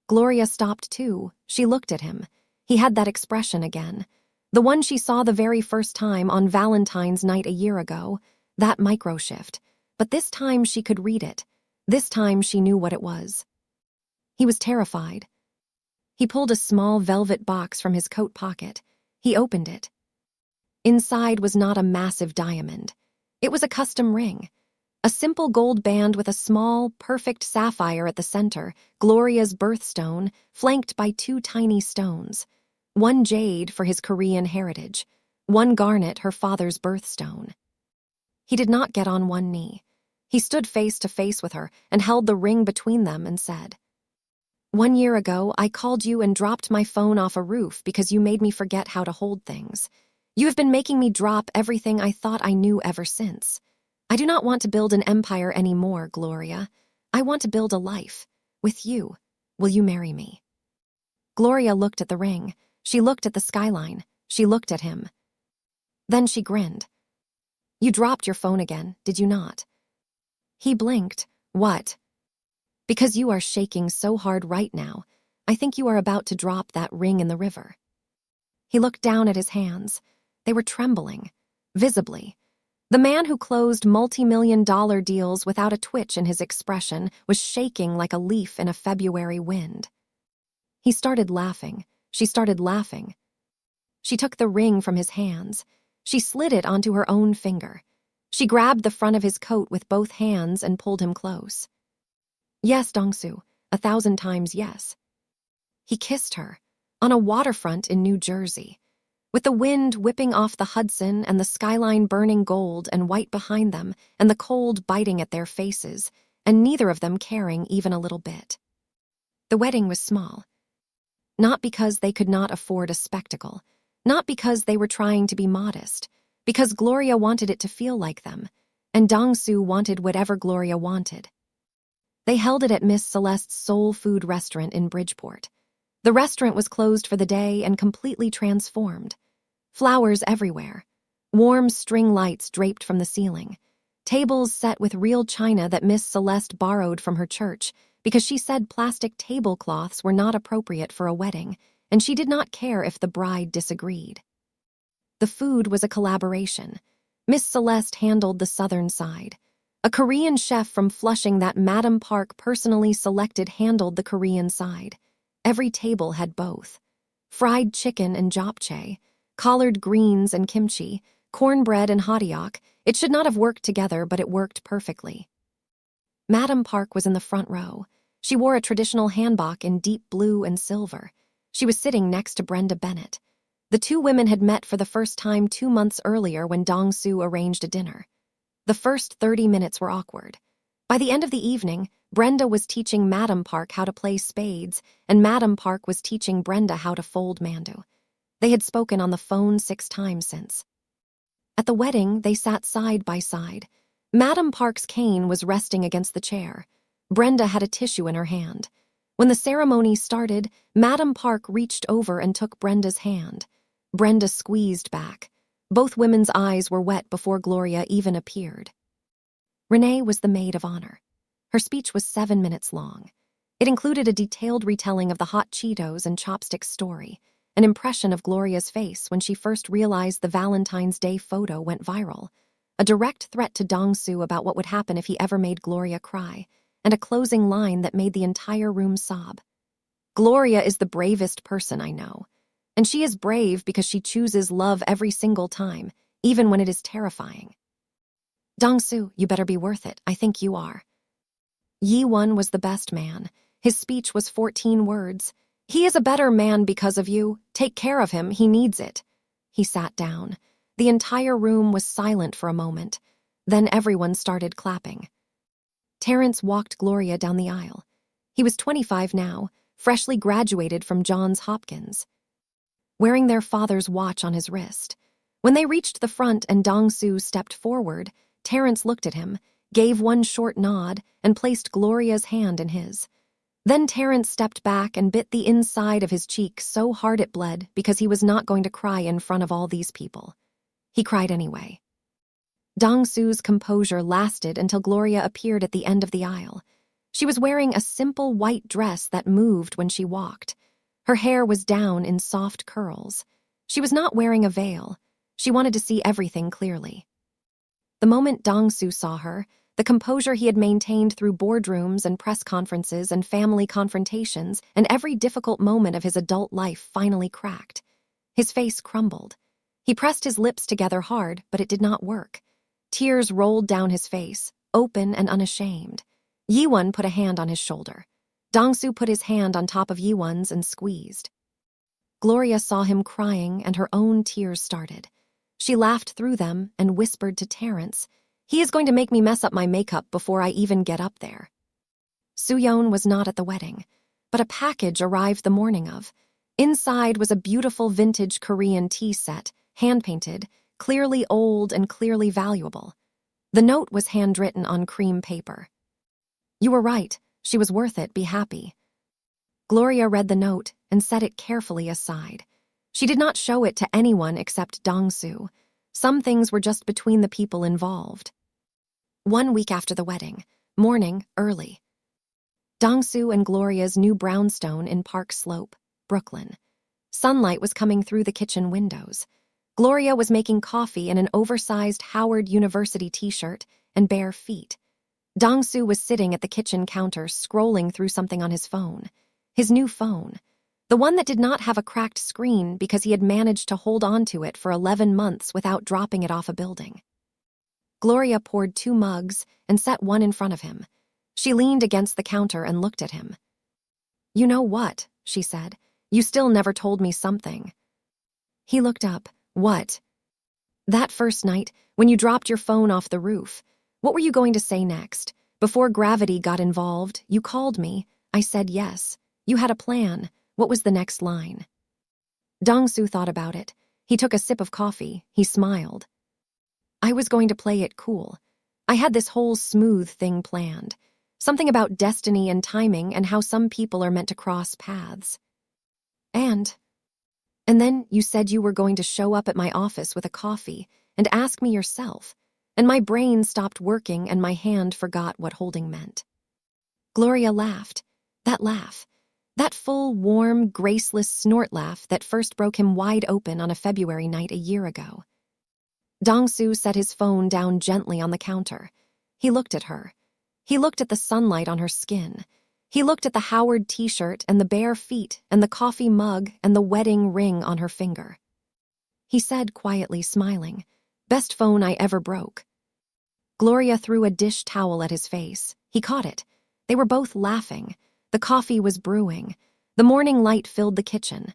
Gloria stopped too. She looked at him. He had that expression again. The one she saw the very first time on Valentine's night a year ago. That micro-shift. But this time she could read it. This time she knew what it was. He was terrified. He pulled a small velvet box from his coat pocket. He opened it. Inside was not a massive diamond. It was a custom ring. A simple gold band with a small, perfect sapphire at the center, Gloria's birthstone, flanked by 2 tiny stones. One jade for his Korean heritage, one garnet, her father's birthstone. He did not get on one knee. He stood face to face with her and held the ring between them and said, "1 year ago, I called you and dropped my phone off a roof because you made me forget how to hold things. You have been making me drop everything I thought I knew ever since. I do not want to build an empire anymore, Gloria. I want to build a life. With you. Will you marry me?" Gloria looked at the ring. She looked at the skyline. She looked at him. Then she grinned. "You dropped your phone again, did you not?" He blinked. "What?" "Because you are shaking so hard right now. I think you are about to drop that ring in the river." He looked down at his hands. They were trembling, visibly. The man who closed multi-million-dollar deals without a twitch in his expression was shaking like a leaf in a February wind. He started laughing. She started laughing. She took the ring from his hands. She slid it onto her own finger. She grabbed the front of his coat with both hands and pulled him close. "Yes, Dong-soo, 1,000 times yes." He kissed her, on a waterfront in New Jersey. With the wind whipping off the Hudson and the skyline burning gold and white behind them and the cold biting at their faces, and neither of them caring even a little bit. The wedding was small. Not because they could not afford a spectacle, not because they were trying to be modest, because Gloria wanted it to feel like them, and Dong-soo wanted whatever Gloria wanted. They held it at Miss Celeste's soul food restaurant in Bridgeport. The restaurant was closed for the day and completely transformed. Flowers everywhere. Warm string lights draped from the ceiling. Tables set with real china that Miss Celeste borrowed from her church because she said plastic tablecloths were not appropriate for a wedding, and she did not care if the bride disagreed. The food was a collaboration. Miss Celeste handled the southern side. A Korean chef from Flushing that Madam Park personally selected handled the Korean side. Every table had both. Fried chicken and japchae, collard greens and kimchi, cornbread and hotteok. It should not have worked together, but it worked perfectly. Madam Park was in the front row. She wore a traditional hanbok in deep blue and silver. She was sitting next to Brenda Bennett. The two women had met for the first time 2 months earlier when Dong-soo arranged a dinner. The first 30 minutes were awkward. By the end of the evening, Brenda was teaching Madam Park how to play spades, and Madam Park was teaching Brenda how to fold mandu. They had spoken on the phone 6 times since. At the wedding, they sat side by side. Madam Park's cane was resting against the chair. Brenda had a tissue in her hand. When the ceremony started, Madam Park reached over and took Brenda's hand. Brenda squeezed back. Both women's eyes were wet before Gloria even appeared. Renee was the maid of honor. Her speech was 7 minutes long. It included a detailed retelling of the hot Cheetos and chopsticks story, an impression of Gloria's face when she first realized the Valentine's Day photo went viral, a direct threat to Dong-soo about what would happen if he ever made Gloria cry, and a closing line that made the entire room sob. Gloria is the bravest person I know. And she is brave because she chooses love every single time, even when it is terrifying. Dong-soo, you better be worth it. I think you are. Yi-won was the best man. His speech was 14 words. He is a better man because of you. Take care of him. He needs it. He sat down. The entire room was silent for a moment. Then everyone started clapping. Terrence walked Gloria down the aisle. He was 25 now, freshly graduated from Johns Hopkins, wearing their father's watch on his wrist. When they reached the front and Dong-soo stepped forward, Terrence looked at him, gave one short nod, and placed Gloria's hand in his. Then Terrence stepped back and bit the inside of his cheek so hard it bled because he was not going to cry in front of all these people. He cried anyway. Dong-soo's composure lasted until Gloria appeared at the end of the aisle. She was wearing a simple white dress that moved when she walked. Her hair was down in soft curls. She was not wearing a veil. She wanted to see everything clearly. The moment Dong-soo saw her, the composure he had maintained through boardrooms and press conferences and family confrontations and every difficult moment of his adult life finally cracked. His face crumbled. He pressed his lips together hard, but it did not work. Tears rolled down his face, open and unashamed. Yi-won put a hand on his shoulder. Dong-soo put his hand on top of Yi-won's and squeezed. Gloria saw him crying and her own tears started. She laughed through them and whispered to Terrence, "He is going to make me mess up my makeup before I even get up there." Soo-yeon was not at the wedding, but a package arrived the morning of. Inside was a beautiful vintage Korean tea set, hand-painted, clearly old and clearly valuable. The note was handwritten on cream paper. "You were right. She was worth it. Be happy." Gloria read the note and set it carefully aside. She did not show it to anyone except Dong-soo. Some things were just between the people involved. 1 week after the wedding, morning, early. Dong-soo and Gloria's new brownstone in Park Slope, Brooklyn. Sunlight was coming through the kitchen windows. Gloria was making coffee in an oversized Howard University t-shirt and bare feet. Dong-soo was sitting at the kitchen counter scrolling through something on his phone. His new phone. The one that did not have a cracked screen because he had managed to hold on to it for 11 months without dropping it off a building. Gloria poured 2 mugs and set one in front of him. She leaned against the counter and looked at him. "You know what?" she said. "You still never told me something." He looked up. "What?" "That first night, when you dropped your phone off the roof. What were you going to say next? Before gravity got involved, you called me. I said yes. You had a plan. What was the next line?" Dong-soo thought about it. He took a sip of coffee. He smiled. "I was going to play it cool. I had this whole smooth thing planned. Something about destiny and timing and how some people are meant to cross paths. And And then you said you were going to show up at my office with a coffee and ask me yourself, and my brain stopped working and my hand forgot what holding meant. Gloria laughed. That laugh. That full, warm, graceless snort laugh that first broke him wide open on a February night a year ago. Dong-soo set his phone down gently on the counter. He looked at her. He looked at the sunlight on her skin. He looked at the Howard t-shirt and the bare feet and the coffee mug and the wedding ring on her finger. He said quietly, smiling, "Best phone I ever broke." Gloria threw a dish towel at his face. He caught it. They were both laughing. The coffee was brewing. The morning light filled the kitchen.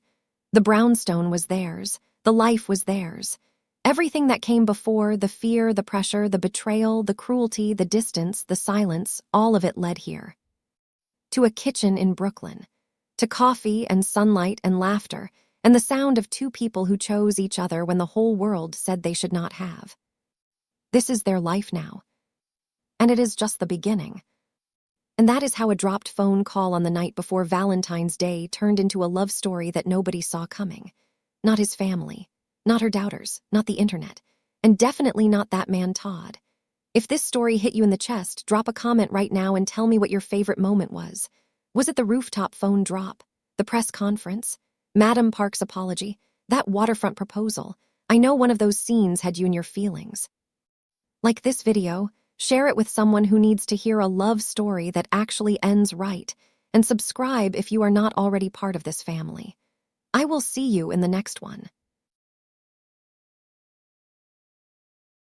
The brownstone was theirs. The life was theirs. Everything that came before, the fear, the pressure, the betrayal, the cruelty, the distance, the silence, all of it led here. To a kitchen in Brooklyn. To coffee and sunlight and laughter, and the sound of two people who chose each other when the whole world said they should not have. This is their life now. And it is just the beginning. And that is how a dropped phone call on the night before Valentine's Day turned into a love story that nobody saw coming. Not his family, not her doubters, not the internet, and definitely not that man Todd. If this story hit you in the chest, drop a comment right now and tell me what your favorite moment was. Was it the rooftop phone drop? The press conference? Madam Park's apology? That waterfront proposal? I know one of those scenes had you in your feelings. Like this video, share it with someone who needs to hear a love story that actually ends right, and subscribe if you are not already part of this family. I will see you in the next one.